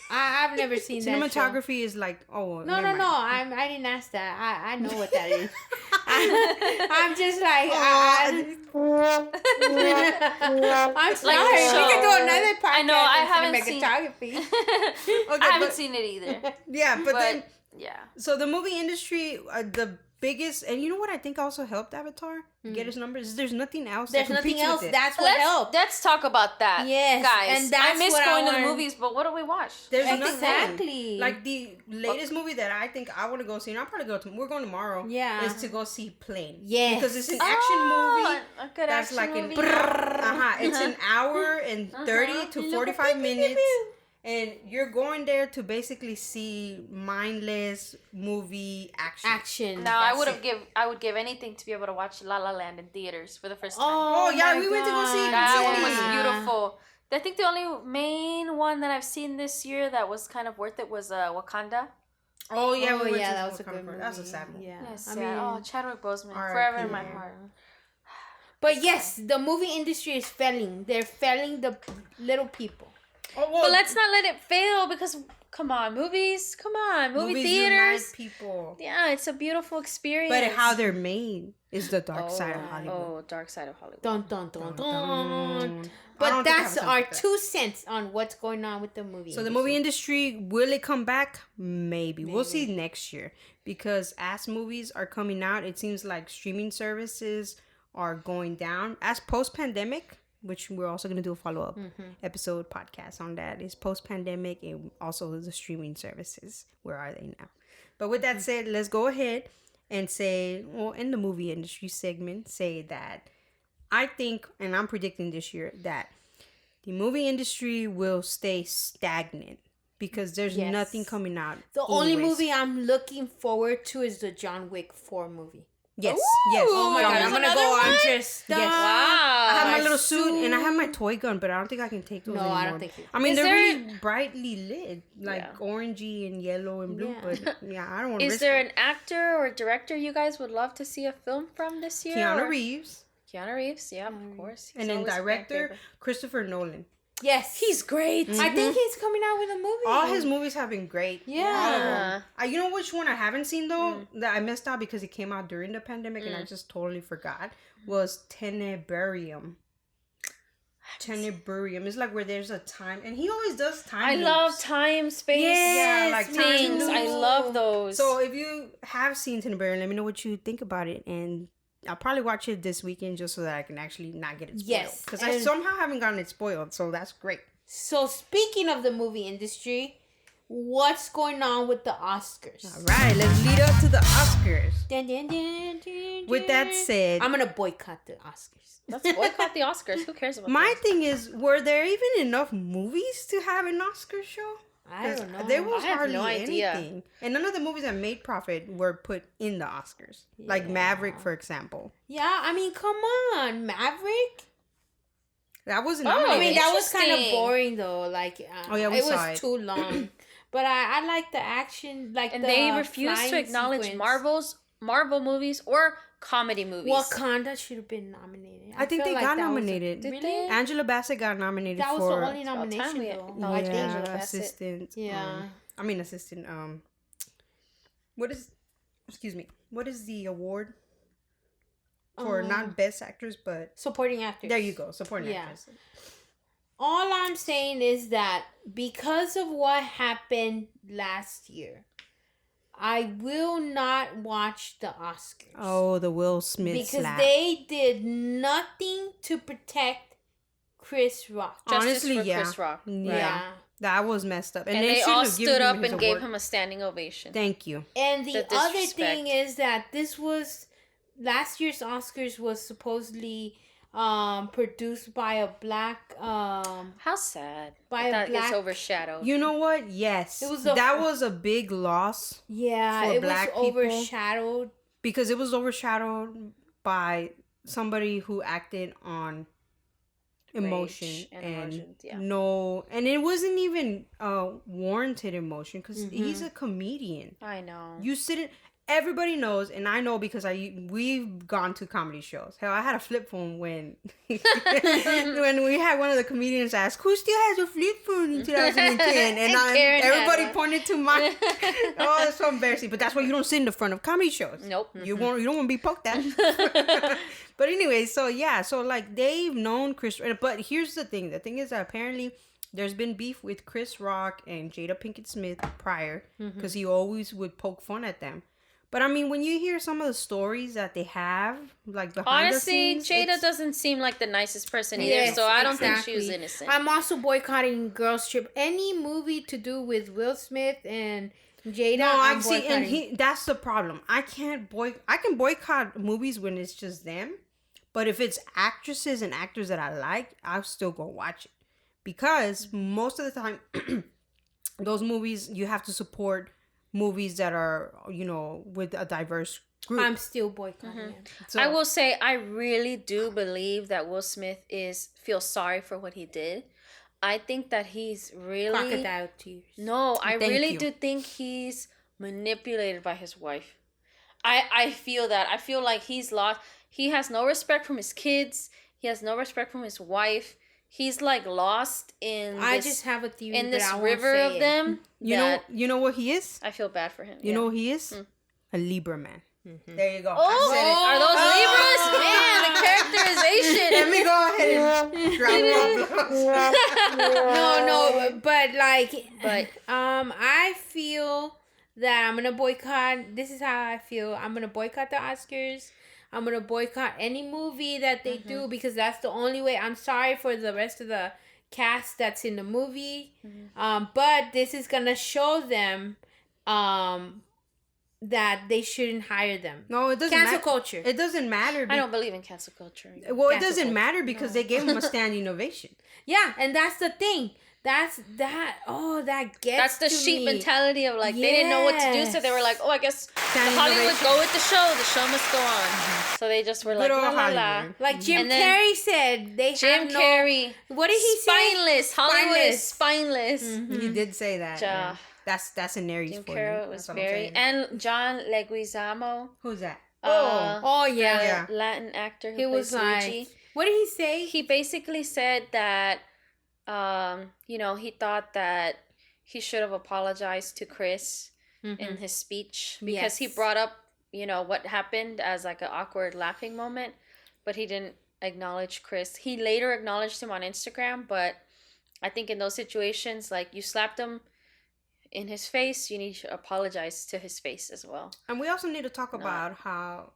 I've never seen that. Cinematography is like no. I didn't ask that. I know what that is. I'm just like I'm sorry. We can do another podcast. I know. I haven't seen cinematography. I haven't seen it either. Yeah, but then yeah. So the movie industry, the biggest, and you know what I think also helped Avatar get its numbers? There's nothing else. There's nothing else. That's what helped. Let's talk about that. Yes, guys. And that's I miss going to the movies, but what do we watch? There's nothing. Like the latest movie that I think I want to go see, and I'll probably go to. We're going tomorrow. Yeah. Is to go see Plane. Yeah. Because it's an action movie. A good that's action like movie. It's an hour and 30 to 45 minutes. And you're going there to basically see mindless movie action. Now I would give anything to be able to watch La La Land in theaters for the first time. Oh yeah, we went to go see it. That one was beautiful. I think the only main one that I've seen this year that was kind of worth it was Wakanda. Oh yeah, that was a good movie. That was a sad movie. Yeah, I mean, Chadwick Boseman, R. forever in my heart. But yes, the movie industry is failing. They're failing the little people. Oh, well, but let's not let it fail because come on, movie theaters, people. Yeah, it's a beautiful experience. But how they're made is the dark side of Hollywood. Oh, dark side of Hollywood. Dun dun dun dun. But that's our 2 cents on what's going on with the movie industry. The movie industry, will it come back? Maybe. We'll see next year. Because as movies are coming out, it seems like streaming services are going down. As post-pandemic, which we're also going to do a follow-up episode podcast on that, is post-pandemic and also the streaming services. Where are they now? But with that said, let's go ahead and say, well, in the movie industry segment, say that I think, and I'm predicting this year, that the movie industry will stay stagnant because there's nothing coming out. The only movie I'm looking forward to is the John Wick 4 movie. Yes, Ooh, yes. Oh my God, I'm going to go on just... Yes. Wow. I have my little suit and I have my toy gun, but I don't think I can take those anymore. I don't think you can. I mean, they're really brightly lit, like orangey and yellow and blue, but I don't want to risk it. Is there an actor or director you guys would love to see a film from this year? Keanu Reeves, yeah, of course. And then director, Christopher Nolan. Yes. He's great. I think he's coming out with a movie. All his movies have been great. Yeah. All of them. You know which one I haven't seen, though, that I missed out because it came out during the pandemic and I just totally forgot, was Tenebarium. It's like where there's a time, and he always does time loops. Love time, space, like things. I love those. So if you have seen Tenebarium, let me know what you think about it, and I'll probably watch it this weekend just so that I can actually not get it spoiled. Yes. Because I somehow haven't gotten it spoiled, so that's great. So speaking of the movie industry, what's going on with the Oscars? All right, let's lead up to the Oscars. Dun, dun, dun, dun, With that said, I'm going to boycott the Oscars. Let's boycott the Oscars. Who cares about my thing is, were there even enough movies to have an Oscar show? I don't know. There was I have hardly no idea. anything. And none of the movies that made profit were put in the Oscars. Yeah. Like Maverick, for example. Yeah, I mean, come on. Maverick? That wasn't I mean, that was kind of boring, though. Like, we saw it. Too long. But I like the action, and they refuse to acknowledge Marvel movies or comedy movies. Wakanda should have been nominated. I think they got nominated. Did they? Angela Bassett got nominated that for... was the only nomination, though. I think. Assistant. Yeah. Assistant. What is the award? For not best actress, but... Supporting actress. There you go. Supporting actress. All I'm saying is that because of what happened last year, I will not watch the Oscars. Oh, the Will Smith because they did nothing to protect Chris Rock. Honestly, Chris Rock. Yeah. That was messed up. And they all stood up and gave him a standing ovation. Thank you. And the other thing is that this was... Last year's Oscars was supposedly produced by a black... How sad. By a black... Gets overshadowed. You know what? Yes. That was a big loss. Yeah, for black people. Overshadowed. Because it was overshadowed by somebody who acted on emotion and it wasn't even warranted emotion because he's a comedian. I know. You sit in... Everybody knows, and I know because we've gone to comedy shows. Hell, I had a flip phone when when we had one of the comedians ask, "Who still has a flip phone in 2010?" And everybody pointed to mine. Oh, it's so embarrassing. But that's why you don't sit in the front of comedy shows. Nope. You don't want to be poked at. But anyway, so like they've known Chris. But here's the thing. The thing is that apparently there's been beef with Chris Rock and Jada Pinkett Smith prior because he always would poke fun at them. But I mean, when you hear some of the stories that they have, like behind the scenes, Jada doesn't seem like the nicest person either. So I don't think she was innocent. I'm also boycotting Girls Trip. Any movie to do with Will Smith and Jada. No, I'm boycotting. And that's the problem. I can boycott movies when it's just them, but if it's actresses and actors that I like, I'll still go watch it because most of the time, those movies you have to support. Movies that are, with a diverse group. I'm still boycotting. So, I will say, I really do believe that Will Smith feels sorry for what he did. I think that he's really crocodile tears. No, I really do think he's manipulated by his wife. I feel that. I feel like he's lost. He has no respect from his kids. He has no respect from his wife. He's like lost in I just have a theory in this river of them. You know what he is? I feel bad for him. You know what he is? A Libra man. Mm-hmm. There you go. Oh, are those Libras? Man, the characterization. Let me go ahead and drop No, but I feel that I'm gonna boycott. This is how I feel. I'm gonna boycott the Oscars. I'm gonna boycott any movie that they do because that's the only way. I'm sorry for the rest of the cast that's in the movie, but this is gonna show them that they shouldn't hire them. No, it doesn't. Cancel culture. It doesn't matter. I don't believe in cancel culture. Well, it doesn't matter because they gave him a standing ovation. Yeah, and that's the thing. That gets That's the sheep mentality of like, they didn't know what to do, so they were like, oh, I guess Hollywood go with the show must go on. So they just were like, la la la. Like Jim Carrey said, Carrey. What did he say? Spineless. Hollywood is spineless. Mm-hmm. He did say that. Yeah. That's an Aries Jim for Carrey you. was very, and John Leguizamo. Who's that? Yeah. Latin actor who he was like, Luigi. What did he say? He basically said that, he thought that he should have apologized to Chris in his speech because he brought up, what happened as like an awkward laughing moment, but he didn't acknowledge Chris. He later acknowledged him on Instagram, but I think in those situations, like you slapped him in his face, you need to apologize to his face as well. And we also need to talk about how,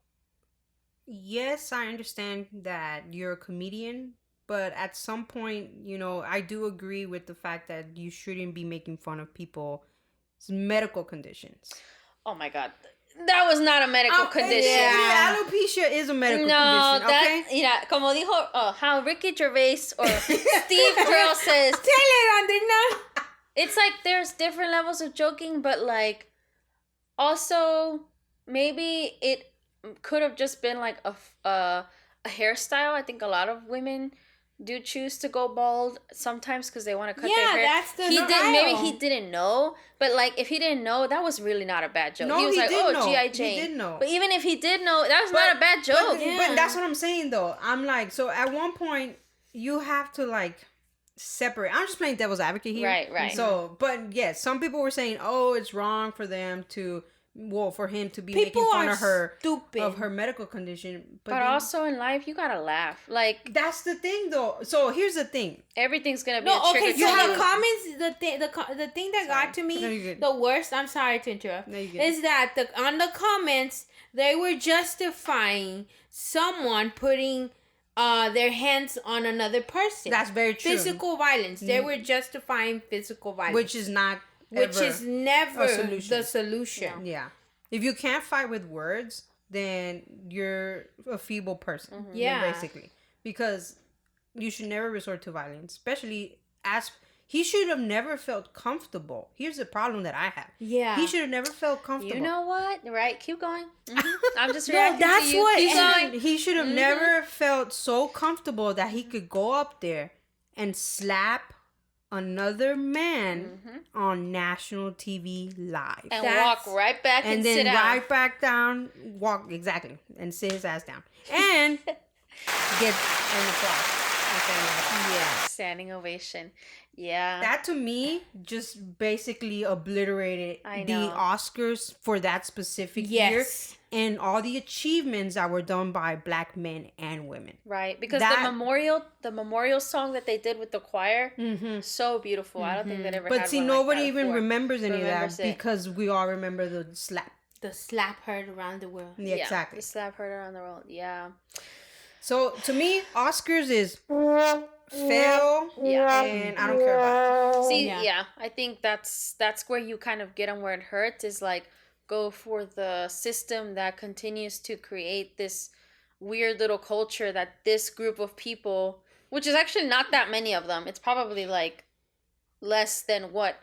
yes, I understand that you're a comedian, but at some point, I do agree with the fact that you shouldn't be making fun of people's medical conditions. Oh my God. That was not a medical condition. Yeah. Alopecia is a medical condition, okay? Como dijo, how Ricky Gervais or Steve Carell says. Tell it, Andina. It's like there's different levels of joking, but like also maybe it could have just been like a hairstyle. I think a lot of women do choose to go bald sometimes because they want to cut their hair. That's the style. Maybe he didn't know, but like if he didn't know, that was really not a bad joke. No, he was like, know. G.I. Jane. He did know. But even if he did know, that was not a bad joke. But that's what I'm saying though. I'm like, so at one point you have to like separate. I'm just playing devil's advocate here. Right. So, but yes, some people were saying, oh, it's wrong for them to, for him to be making fun of her, stupid. Of her medical condition. But also in life, you gotta laugh. Like that's the thing, though. So here's the thing. Everything's gonna be a trigger. Okay, so the comments, the thing that got to me, the worst. I'm sorry to interrupt. Is that on the comments they were justifying someone putting their hands on another person. That's very true. Physical violence. They were justifying physical violence, which is never the solution. Yeah. If you can't fight with words, then you're a feeble person. Yeah. Basically, because you should never resort to violence, especially as he should have never felt comfortable. Here's the problem that I have. Yeah. He should have never felt comfortable. You know what? Right. Keep going. I'm just reacting that's to you. what Keep going. He should have never felt so comfortable that he could go up there and slap another man on national TV live. And walk right back and sit down. And then right back down, and sit his ass down. And get an applause. Yeah. Standing ovation. Yeah. That to me just basically obliterated the Oscars for that specific year and all the achievements that were done by Black men and women. Right. Because the memorial song that they did with the choir, so beautiful. I don't think that ever But see, nobody even remembers any of that because we all remember the slap. The slap heard around the world. Yeah, exactly. The slap heard around the world. Yeah. So to me, Oscars is fail, and I don't care about it. See, I think that's where you kind of get on where it hurts is like go for the system that continues to create this weird little culture that this group of people, which is actually not that many of them, it's probably like less than what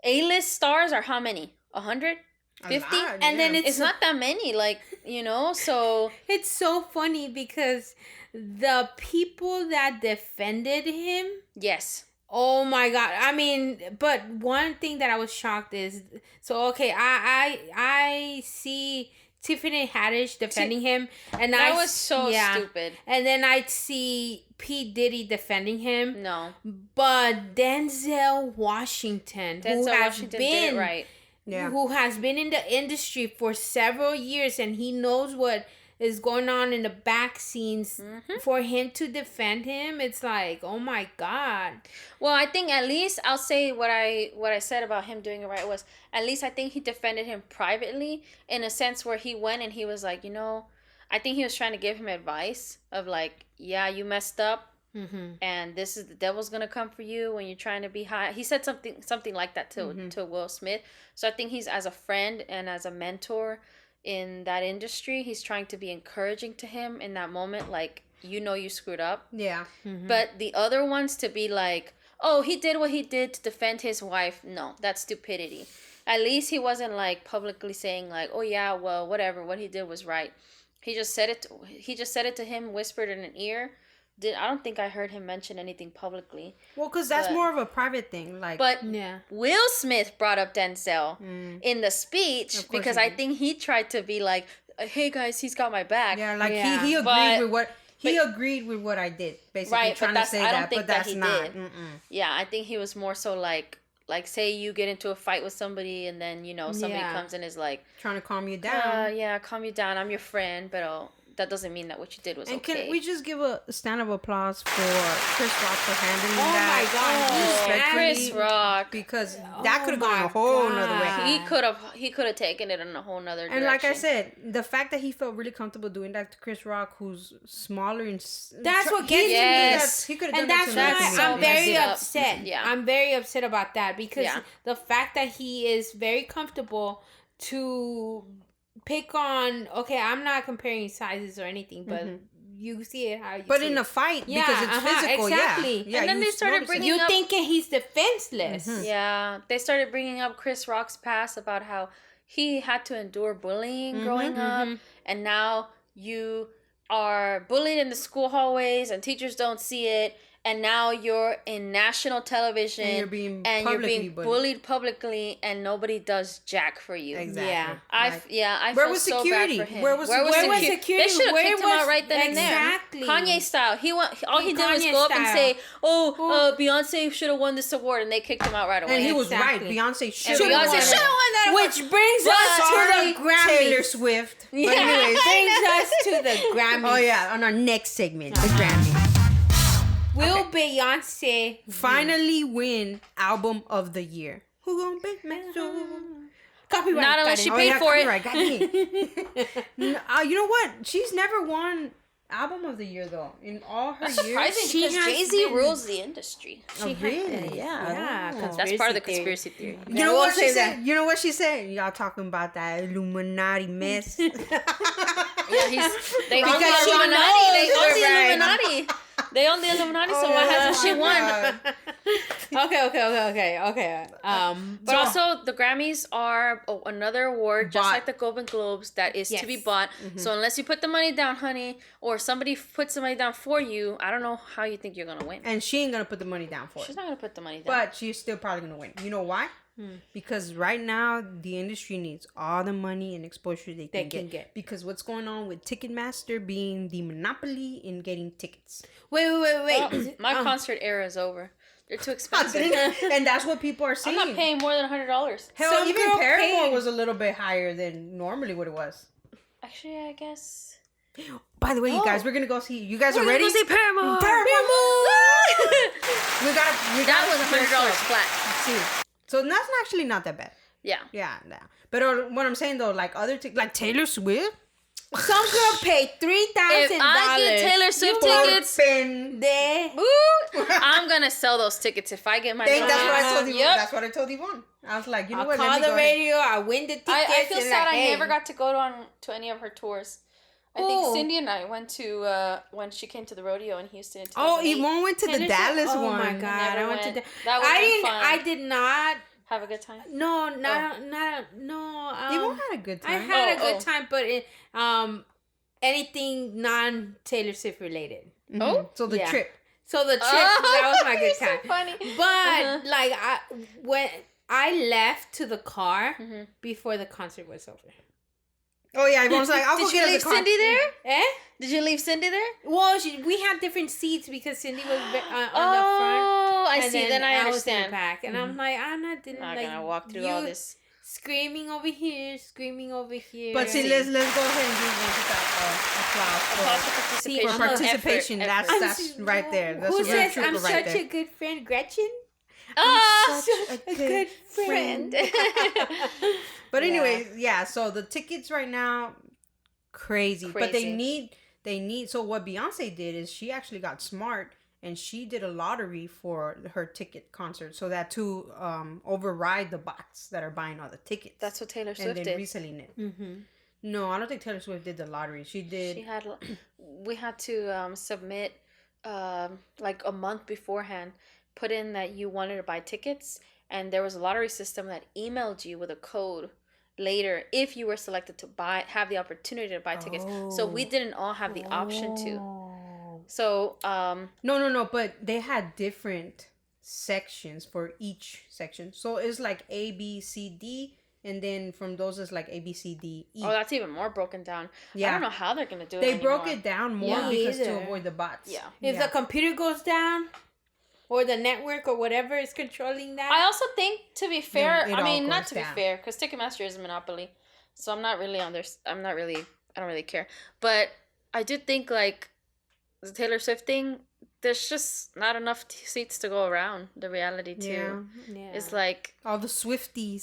A-list stars are how many? 100? 50? And then it's not that many, like, so it's so funny because the people that defended him Oh my God. I mean, but one thing that I was shocked is, so okay, I see Tiffany Haddish defending him, and that was so stupid. And then I'd see P. Diddy defending him. No. But Denzel Washington did it right. Yeah. Who has been in the industry for several years, and he knows what is going on in the back scenes. For him to defend him, it's like, oh my God. Well, I think at least I'll say what I said about him doing it right was, at least I think he defended him privately, in a sense where he went and he was like, I think he was trying to give him advice of like, yeah, you messed up, and this is the devil's gonna come for you when you're trying to be high. He said something like that to Will Smith. So I think he's, as a friend and as a mentor in that industry, he's trying to be encouraging to him in that moment, like, you screwed up. Yeah. But the other ones to be like, oh, he did what he did to defend his wife, no, that's stupidity. At least he wasn't like publicly saying like, oh yeah, well, whatever, what he did was right. He just said it to him, whispered in an ear. I don't think I heard him mention anything publicly. Well, because that's more of a private thing. But Will Smith brought up Denzel in the speech because I think he tried to be like, hey guys, he's got my back. Yeah, like he agreed with what he agreed with what I did, basically, right, trying to say that, but that's not. Yeah, I think he was more so like say you get into a fight with somebody and then somebody comes and is like trying to calm you down. Calm you down. I'm your friend, but that doesn't mean that what you did was okay. And can we just give a stand of applause for Chris Rock for handling that? Oh my God, Chris Rock, because that could have gone a whole nother way. He could have taken it in a whole nother direction. And like I said, the fact that he felt really comfortable doing that to Chris Rock, who's smaller and that's what gets me. He could have done that. And that's why I'm very upset. Yeah, I'm very upset about that because the fact that he is very comfortable to pick on, okay, I'm not comparing sizes or anything, but you see it how you but see in it. A fight, because it's physical, exactly. Yeah, and then they started bringing up, thinking he's defenseless. Yeah, they started bringing up Chris Rock's past about how he had to endure bullying growing up, and now you are bullied in the school hallways and teachers don't see it, and now you're in national television and you're being bullied publicly, and nobody does jack for you. Exactly. I Where feel was so security? bad for him. Where was security? They should have kicked him out right then and there. Exactly. Kanye style. All he did was go up and say, Beyonce should have won this award, and they kicked him out right away. And he was right. Beyonce should have won that. Which brings us to the Grammys. Taylor Swift. But anyways, brings us to the Grammys. Oh yeah, on our next segment, the Grammys. Will Beyonce finally win Album of the Year? Who gonna be so? Copyright. Not unless she paid for it. Got me. You know what? She's never won Album of the Year though. In all her years, surprising because Jay-Z rules the industry. Really? Yeah. That's part of the conspiracy theory. You know what she said? You know what she said? Y'all talking about that Illuminati mess? They own the Illuminati. They own the Illuminati, so why hasn't she won? Okay. But also, the Grammys are another award, just like the Golden Globes, that is to be bought. So unless you put the money down, honey, or somebody puts the money down for you, I don't know how you think you're going to win. And she ain't going to put the money down for it. She's not going to put the money down. But she's still probably going to win. You know why? Because right now, the industry needs all the money and exposure they can get. Because what's going on with Ticketmaster being the monopoly in getting tickets. Wait. My concert era is over. They're too expensive. And that's what people are saying. I'm not paying more than $100. Hell, even Paramore was a little bit higher than normally what it was. Actually, I guess. By the way, you guys, we're going to go see... You guys are ready? We're going to go see Paramore. That was $100 flat. See. So that's actually not that bad. Yeah. But what I'm saying though, like like Taylor Swift, some girl paid $3,000. If I get Taylor Swift tickets, I'm gonna sell those tickets if I get my. That's what I told you. That's what I told Yvonne. I was like, you know what? Call the radio. I win the tickets. I feel sad. I never got to go to any of her tours. I think Cindy and I went to when she came to the rodeo in Houston. Yvonne went to the Dallas one. Oh my god, I went to that. I did not have a good time. No. Yvonne had a good time. I had a good time, but anything non Taylor Swift related. So the trip. So the Chit, that was my good so time. funny. But like when I left to the car before the concert was over. Oh yeah, everyone's like, I'll go Did you leave Cindy there? Eh? Did you leave Cindy there? Well, we had different seats because Cindy was on the front. Oh, I see. Then I was in understand. the back, and I'm like, I'm not gonna walk through all this. Screaming over here. But see, let's go ahead and give applause for participation. That's right there. That's who a real says trooper I'm right such there. a good friend, Gretchen? Oh, such a good friend. But anyways, yeah. So the tickets right now, crazy. But they need. So what Beyonce did is she actually got smart and she did a lottery for her ticket concert, so that to override the bots that are buying all the tickets. That's what Taylor Swift and then did. reselling it. Mm-hmm. No, I don't think Taylor Swift did the lottery. She did. She had. We had to submit like a month beforehand. Put in that you wanted to buy tickets, and there was a lottery system that emailed you with a code later if you were selected to have the opportunity to buy tickets. So we didn't all have the option to. So no, but they had different sections for each section. So it's like A, B, C, D, and then from those it's like A, B, C, D, E. Oh, that's even more broken down. Yeah. I don't know how they're gonna do it. They broke it down more because to avoid the bots. Yeah. If the computer goes down, or the network or whatever is controlling that. I also think, to be fair, I mean, not to be fair, because Ticketmaster is a monopoly, so I don't really care. But I do think, like, the Taylor Swift thing, there's just not enough seats to go around. The reality, too. Yeah. It's like... All the Swifties.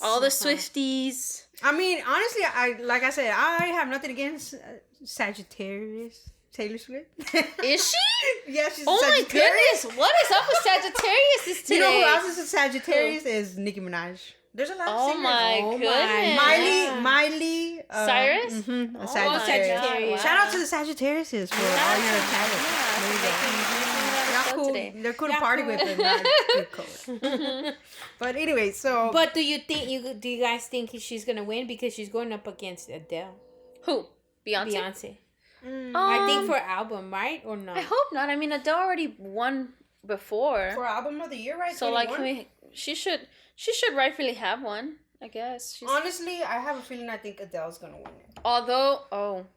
I mean, honestly, I have nothing against Sagittarius. Taylor Swift. Is she? Yeah, she's oh Sagittarius. My goodness, what is up with Sagittarius today? You know who else is a Sagittarius? Is Nicki Minaj. There's a lot of singers. My goodness. Miley Cyrus? Mm-hmm, Sagittarius. Wow. Shout out to the Sagittariuses for all your talent. Cool. They're cool to party with, but not good cool. But anyway, so... But do you guys think she's going to win because she's going up against Adele? Who? Beyonce. I think for album, right? Or not? I hope not. I mean, Adele already won before. For album of the year, right? So 21? She should rightfully have one, I guess. Honestly, I have a feeling I think Adele's gonna win it. Although,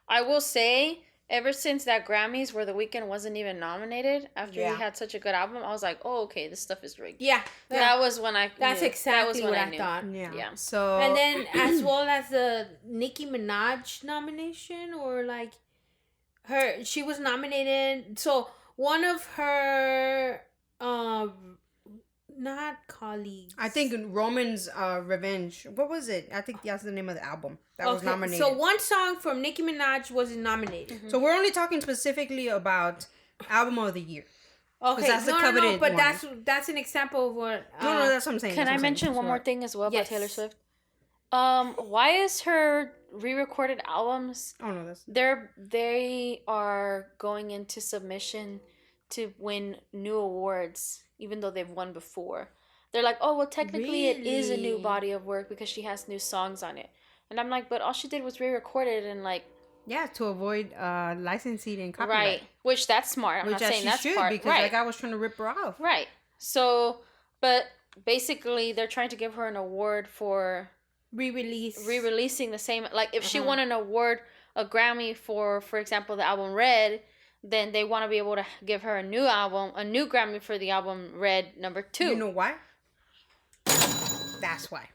I will say, ever since that Grammys where The Weeknd wasn't even nominated after he had such a good album, I was like, oh, okay, this stuff is rigged. Yeah. That was when I That's knew. exactly what I thought. Yeah. So and then as well as the Nicki Minaj nomination, or like she was nominated. So one of her not colleagues. I think Roman's Revenge. What was it? I think that's the name of the album that was nominated. So one song from Nicki Minaj wasn't nominated. Mm-hmm. So we're only talking specifically about album of the year. Okay, that's but that's an example of what. No, that's what I'm saying. Can I mention one more thing as well about Taylor Swift? Why is her re-recorded albums? Oh no, they are going into submission to win new awards, even though they've won before. They're like, oh well, technically it is a new body of work because she has new songs on it, and I'm like, but all she did was re-record it and like. Yeah, to avoid licensing and copyright. Right, which that's smart. I'm not saying that's smart. Because that guy was trying to rip her off. Right. So, but basically they're trying to give her an award for re-releasing the same. Like if she won an award, a Grammy for example, the album Red, then they want to be able to give her a new Grammy for the album Red #2. You know why? That's why.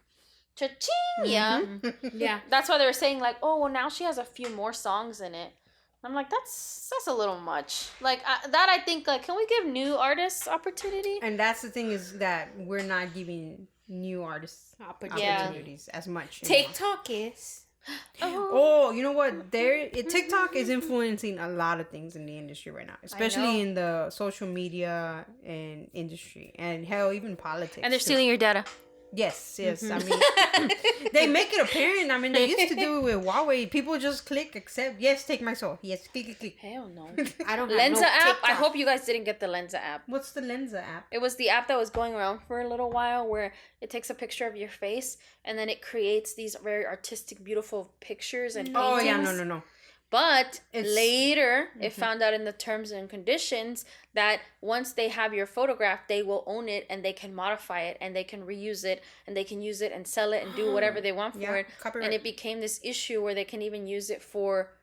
Cha-ching! Yeah. Yeah. That's why they were saying like, oh, well, now she has a few more songs in it. I'm like, that's a little much. Like I think like, can we give new artists opportunity? And that's the thing is that we're not giving new artists opportunities as much. TikTok is. Oh, you know what? TikTok is influencing a lot of things in the industry right now, especially in the social media and industry, and hell, even politics. And they're stealing your data. Yes. I mean, they make it apparent. I mean, they used to do it with Huawei. People just click accept. Yes, take my soul. Yes, click. Hell no. I don't have Lensa app. I hope you guys didn't get the Lensa app. What's the Lensa app? It was the app that was going around for a little while where it takes a picture of your face and then it creates these very artistic, beautiful pictures and paintings. Oh, yeah, no. But later, it found out in the terms and conditions that once they have your photograph, they will own it and they can modify it and they can reuse it and they can use it and sell it and do whatever they want for it. Copyright. And it became this issue where they can even use it for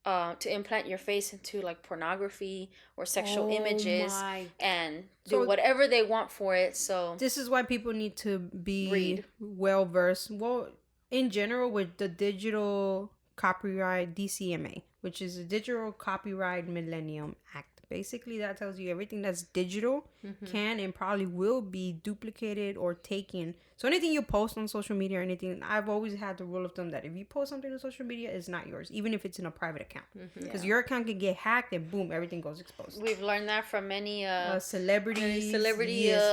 to implant your face into like pornography or sexual images and do whatever they want for it. So this is why people need to be well versed. Well, in general, with the digital copyright DCMA, which is the Digital Copyright Millennium Act. Basically, that tells you everything that's digital can and probably will be duplicated or taken. So anything you post on social media or anything, I've always had the rule of thumb that if you post something on social media, it's not yours, even if it's in a private account. Because your account can get hacked and boom, everything goes exposed. We've learned that from many celebrities.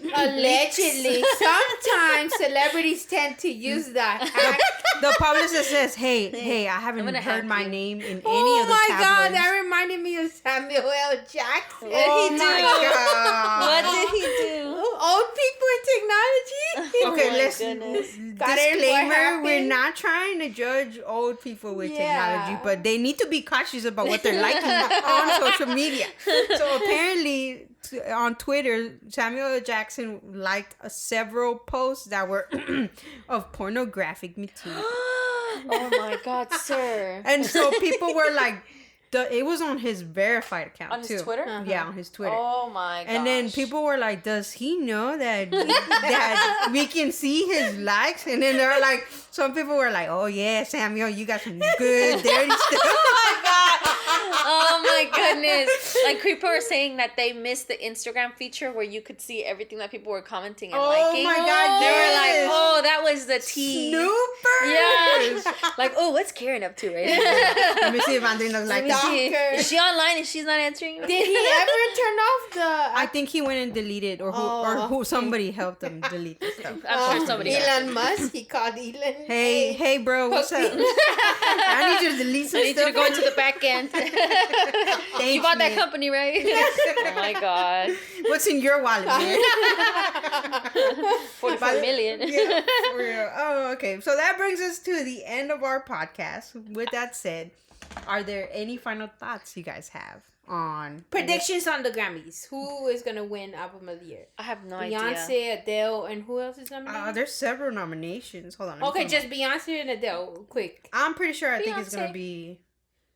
Allegedly. Sometimes celebrities tend to use that. The publicist says, hey, I haven't heard my name in any of the tabloids. Oh my God, that reminded me of Samuel L. Jackson. What did he do? What did he do? Old people in technology. Okay, disclaimer, we're not trying to judge old people with technology, but they need to be cautious about what they're liking on social media. So apparently on Twitter, Samuel L. Jackson liked several posts that were of pornographic material. Oh my God, sir. And so people were like, it was on his verified account on his Twitter? Yeah, on his Twitter. Oh my gosh. And then people were like, does he know that that we can see his likes? And then they're like, some people were like, oh yeah, Samuel, you got some good dirty stuff. Oh my God. Oh my goodness. Like people were saying that they missed the Instagram feature where you could see everything that people were commenting and liking. Oh my God, they were like, oh, that was the tea. Snoopers. Yeah. Like, oh, what's Karen up to right now? Let me see if Andre knows like that. Is she online and she's not answering? Did he ever turn off the... I think he went and deleted or somebody helped him delete the stuff. I'm sure somebody Elon Musk, he called Elon. Hey bro, what's up? I need you to delete some stuff. I need you to go into the back end. You bought that company, right? Oh my God. What's in your wallet, man? 45 million. Yeah, for real. Oh, okay. So that brings us to the end of our podcast. With that said, are there any final thoughts you guys have on predictions on the Grammys? Who is gonna win Album of the Year? I have no idea. Beyonce, Adele, and who else is nominated? There's several nominations. Hold on. Okay, just Beyonce and Adele. Quick. I'm pretty sure. I think it's gonna be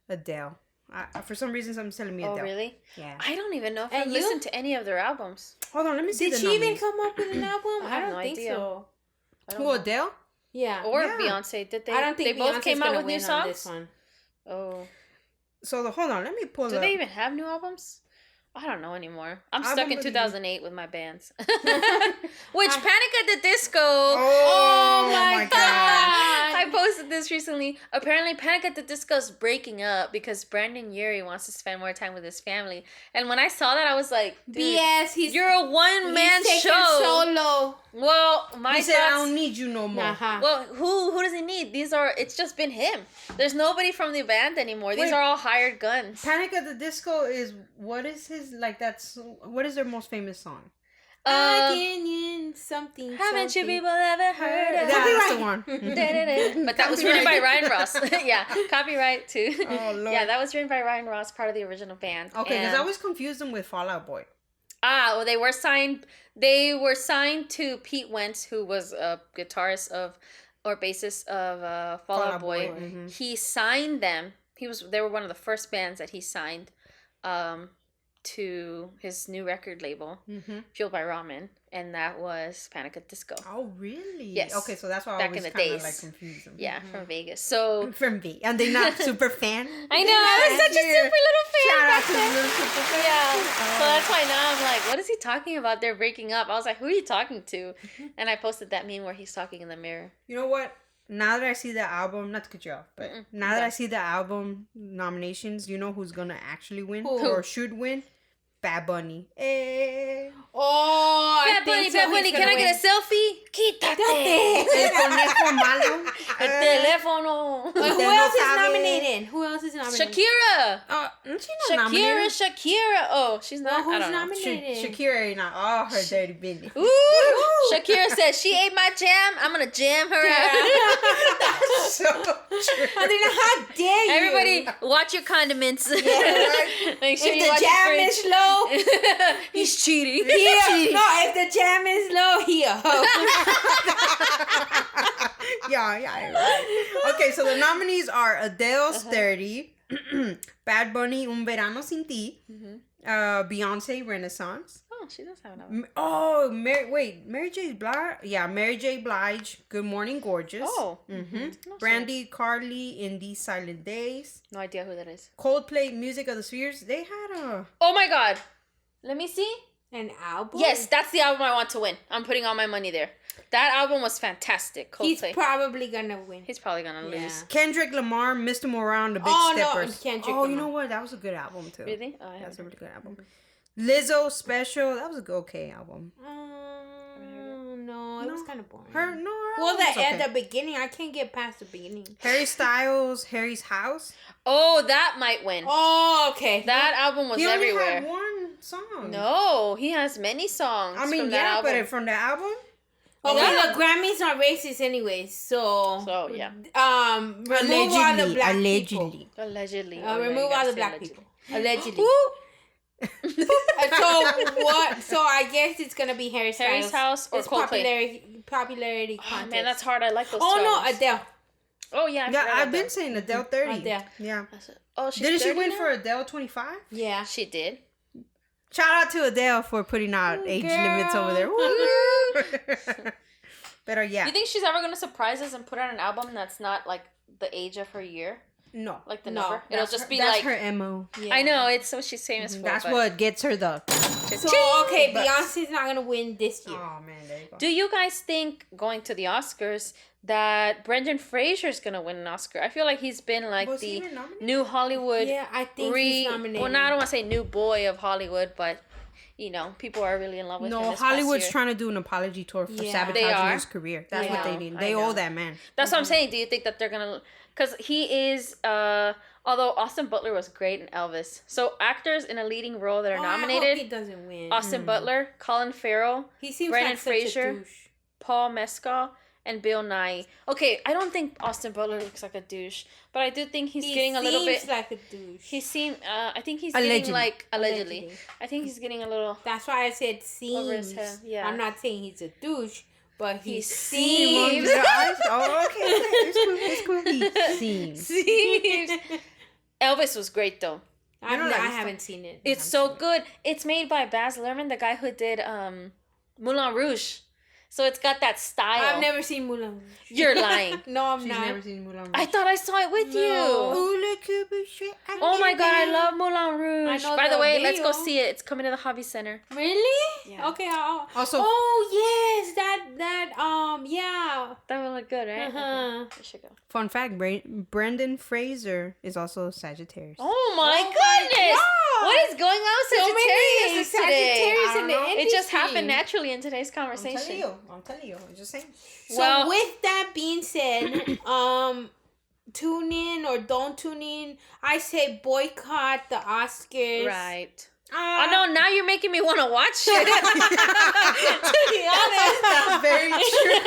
Adele. For some reason, someone's telling me Adele. Oh, really? Yeah. I don't even know if I listened to any of their albums. Hold on, let me see. Did she even come up with an album? I don't think idea. So. Who, Adele? Yeah. Or Beyonce. Did they? I don't think they both came out with new songs. This one. Oh. So hold on, let me pull up. Do they even have new albums? I don't know anymore. I'm stuck in 2008 with my bands. Which Panic at the Disco. Oh my God. I posted this recently. Apparently Panic at the Disco is breaking up because Brandon Urie wants to spend more time with his family. And when I saw that, I was like, BS, you're a one-man show. Solo. Well, he said, I don't need you no more. Uh-huh. Well, who does he need? It's just been him. There's nobody from the band anymore. These are all hired guns. Panic at the Disco is, what is his, what is their most famous song? Something. Haven't you people ever heard of That's the one. But that was written by Ryan Ross. Yeah, copyright too. Oh, Lord. Yeah, that was written by Ryan Ross, part of the original band. Okay, because I always confused them with Fall Out Boy. Well, they were signed to Pete Wentz, who was a guitarist or bassist of Fall Out Boy. Mm-hmm. He signed them. They were one of the first bands that he signed to his new record label, Fueled by Ramen, and that was Panic at Disco. Oh, really? Yes. Okay, so that's why I always kind of like confused them. Yeah, from Vegas. So from Vegas, and they're not super fan. I know, I was such a super little fan. Shout out to the little super fan. Yeah. So that's why now I'm like, what is he talking about? They're breaking up. I was like, who are you talking to? And I posted that meme where he's talking in the mirror. You know what? Now that I see the album, not to cut you off, but now that I see the album nominations, you know who's gonna actually win or should win? Bad Bunny. Oh, Bad Bunny, can I get a selfie? Quítate. El conejo malo. El teléfono. Who else is nominated? Shakira. She's not nominated. Shakira. Oh, she's not. Who's I don't nominated? Shakira ain't not all her dirty business. Ooh. Shakira said she ate my jam. I'm gonna jam her out. so true. I mean, how dare you? Everybody, watch your condiments. Yeah, right? Make sure if you the watch jam your is low, he's cheating. No, if the jam is low, he a hoe. Yeah. Right. Okay, so the nominees are Adele's 30, Bad Bunny, Un Verano Sin Ti, Beyonce, Renaissance. Oh, she does have an album. Mary J. Blige? Yeah, Mary J. Blige, Good Morning Gorgeous. Oh. Brandy Carly, In These Silent Days. No idea who that is. Coldplay, Music of the Spheres. They had a... Oh my God. Let me see. An album? Yes, that's the album I want to win. I'm putting all my money there. That album was fantastic. Coldplay. He's probably gonna win. He's probably gonna lose. Kendrick Lamar, Mr. Moran, The Big Steppers. No, Kendrick Lamar. You know what? That was a good album too. Really? Oh, that's a really good album. Lizzo, Special. That was a okay album. No, it was kind of boring. Her the beginning, I can't get past the beginning. Harry Styles, Harry's House. Oh, that might win. Oh, okay. That album was everywhere. He only had one song. No, he has many songs. I mean, from that album. but from the album. Okay, the Grammys are racist anyways, so yeah. Remove all the black people. Allegedly. Remove all the black people. Allegedly. So what? So I guess it's gonna be Harry Styles. Harry's House or Coldplay. Popularity contest. Man, that's hard. I like those. Oh no, Adele. Oh yeah. I've been saying Adele 30. Adele. Yeah. Oh, she's Didn't she win now? for Adele 25? Yeah, she did. Shout out to Adele for putting out age limits over there. But yeah. You think she's ever gonna surprise us and put out an album that's not like the age of her year? No. Like the number? It'll just be that's like... her MO. Yeah. I know, it's what she's famous for. That's what gets her the... So, okay, Beyonce's not going to win this year. Oh, man, there you go. Do you guys think, going to the Oscars, that Brendan Fraser's going to win an Oscar? I feel like he's been like the new Hollywood... Yeah, I think he's nominated. Well, I don't want to say new boy of Hollywood, but... You know, people are really in love with him. No, Hollywood's trying to do an apology tour for sabotaging his career. That's what they need. They owe that man. That's what I'm saying. Do you think that they're going to... Because he is... although Austin Butler was great in Elvis. So actors in a leading role that are nominated... I hope he doesn't win. Austin Butler, Colin Farrell, he seems Brendan like Fraser, such a douche. Paul Mescal, and Bill Nye. Okay, I don't think Austin Butler looks like a douche, but I do think he's getting a little bit... He seems like a douche. He seems... I think he's getting like... Allegedly. I think he's getting a little... That's why I said seems. Over his head. Yeah. I'm not saying he's a douche, but he seems. Oh, okay. It's cool. He seems. Elvis was great, though. I haven't seen it. It's so good. It's made by Baz Luhrmann, the guy who did Moulin Rouge. So it's got that style. I've never seen Moulin Rouge. You're lying. No, I'm She's not. never seen Moulin Rouge. I thought I saw it with you. Oh my God, I love Moulin Rouge. By the way, let's go see it. It's coming to the Hobby Center. Really? Yeah. Okay. Also. Oh yes, yeah. That would look good, right? Uh-huh. We should go. Fun fact: Brendan Fraser is also Sagittarius. Oh my goodness! What is going on with Sagittarius today? It just happened naturally in today's conversation. I'm telling you. I'm just saying. So with that being said, tune in or don't tune in. I say boycott the Oscars. Right. Oh no! Now you're making me want to watch it. To be honest, that's very true.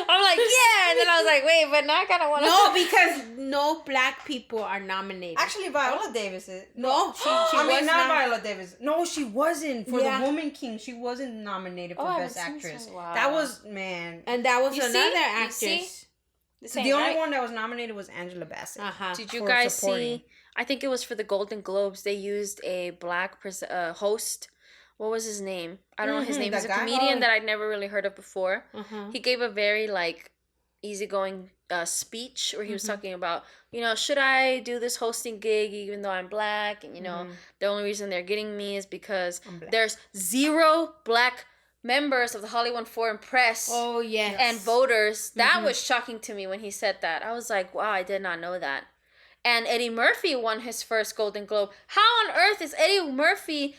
I'm like, yeah, and then I was like, wait, but now I kind of want to. No, because no black people are nominated. Actually, Viola Davis is. No, she I mean, was not Viola Davis. No, she wasn't for Yeah. the Woman King. She wasn't nominated for Best Actress. Wow. That was man. And that was You another see? actress. The only one that was nominated was Angela Bassett. Did you guys see? I think it was for the Golden Globes. They used a black host. What was his name? I don't know his name. He's a comedian that I'd never really heard of before. He gave a very easygoing speech where he was talking about, should I do this hosting gig even though I'm black? And the only reason they're getting me is because there's 0 black members of the Hollywood Foreign Press. Oh yes. And voters. That was shocking to me when he said that. I was like, wow, I did not know that. And Eddie Murphy won his first Golden Globe. How on earth is Eddie Murphy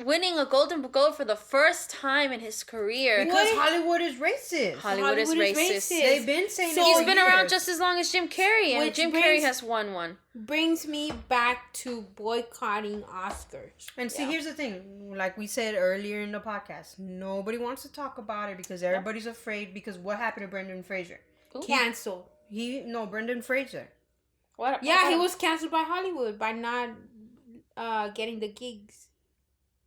winning a Golden Globe for the first time in his career? Because Hollywood is racist. Hollywood is racist. They've been saying so he's been around just as long as Jim Carrey, and Jim Carrey has won one. Brings me back to boycotting Oscars. And see, here's the thing. Like we said earlier in the podcast, nobody wants to talk about it because everybody's afraid because what happened to Brendan Fraser? Canceled. Brendan Fraser. What? Yeah, he was canceled by Hollywood by not getting the gigs.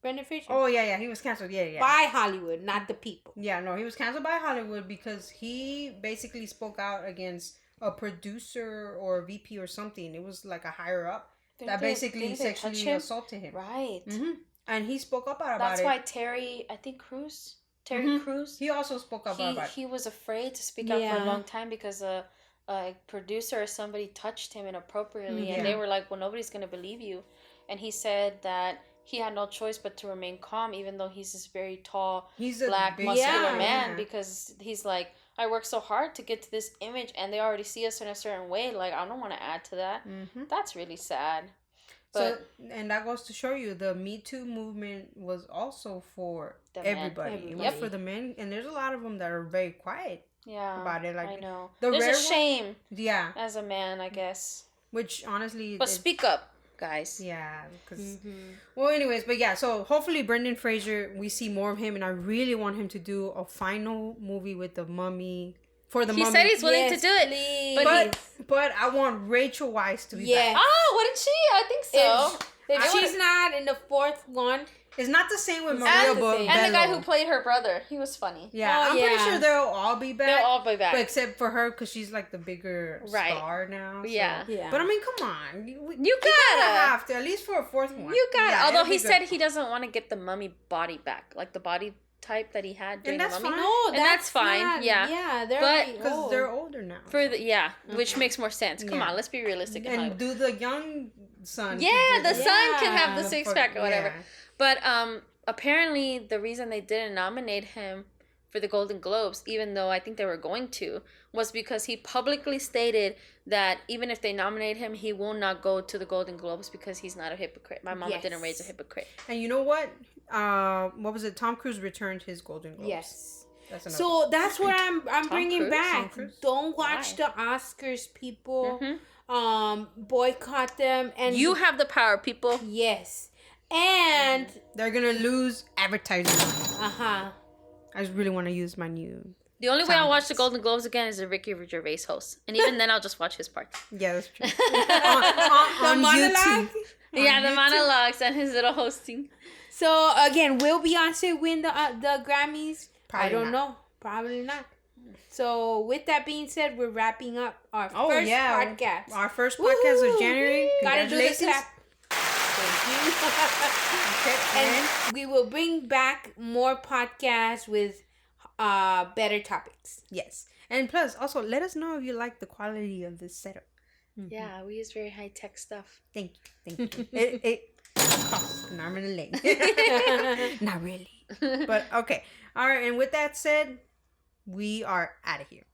Brendan Fraser. Oh, yeah, he was canceled. Yeah. By Hollywood, not the people. Yeah, no, he was canceled by Hollywood because he basically spoke out against a producer or VP or something. It was like a higher up that basically sexually assaulted him. Right. Mm-hmm. And he spoke up about it. That's why Terry Crews. He also spoke up about it. He was afraid to speak out for a long time because a producer or somebody touched him inappropriately, and they were like, well, nobody's going to believe you. And he said that he had no choice but to remain calm, even though he's this very tall, black, muscular man, because he's like, I worked so hard to get to this image, and they already see us in a certain way. Like, I don't want to add to that. Mm-hmm. That's really sad. But, and that goes to show you the Me Too movement was also for everybody. It was for the men, and there's a lot of them that are very quiet about it. Like, I know. There's a shame. Yeah. As a man, I guess. Which, honestly... But speak up, guys. Yeah. Because... Well, anyways, but yeah. So, hopefully, Brendan Fraser, we see more of him, and I really want him to do a final movie with the Mummy... He said he's willing to do it. But I want Rachel Weisz to be back. Oh, wouldn't she? I think so. If she's not in the fourth one... It's not the same with Maria Bello. And the guy who played her brother. He was funny. Yeah, I'm pretty sure they'll all be back. They'll all be back. But except for her, because she's like the bigger star now. So. Yeah. But I mean, come on. You gotta have to, at least for a fourth one. You gotta. Yeah, although he said he doesn't want to get the mummy body back. Like the body type that he had during the mummy. Fine. No, that's fine. Not, yeah, they're because they're older now. Which makes more sense. Come on, let's be realistic. And do the young son. Yeah, the son can have the six pack or whatever. But apparently the reason they didn't nominate him for the Golden Globes, even though I think they were going to, was because he publicly stated that even if they nominate him, he will not go to the Golden Globes because he's not a hypocrite. My mama didn't raise a hypocrite. And you know what? What was it? Tom Cruise returned his Golden Globes. Yes. So that's what I'm bringing back. Don't watch the Oscars, people. Boycott them. And you have the power, people. Yes. And they're gonna lose advertising money. I just really want to use my new. The only way I'll watch the Golden Globes again is a Ricky Gervais host, and even then I'll just watch his parts. Yeah, that's true. on monologue. The monologues and his little hosting. So again, will Beyonce win the Grammys? I don't know. Probably not. So with that being said, we're wrapping up our first podcast. Our first podcast of January. Gotta do the clap. And we will bring back more podcasts with better topics. Yes. And plus, also, let us know if you like the quality of this setup. Yeah, we use very high-tech stuff. Thank you. It costs an arm and a leg. Not really. But, okay. All right. And with that said, we are out of here.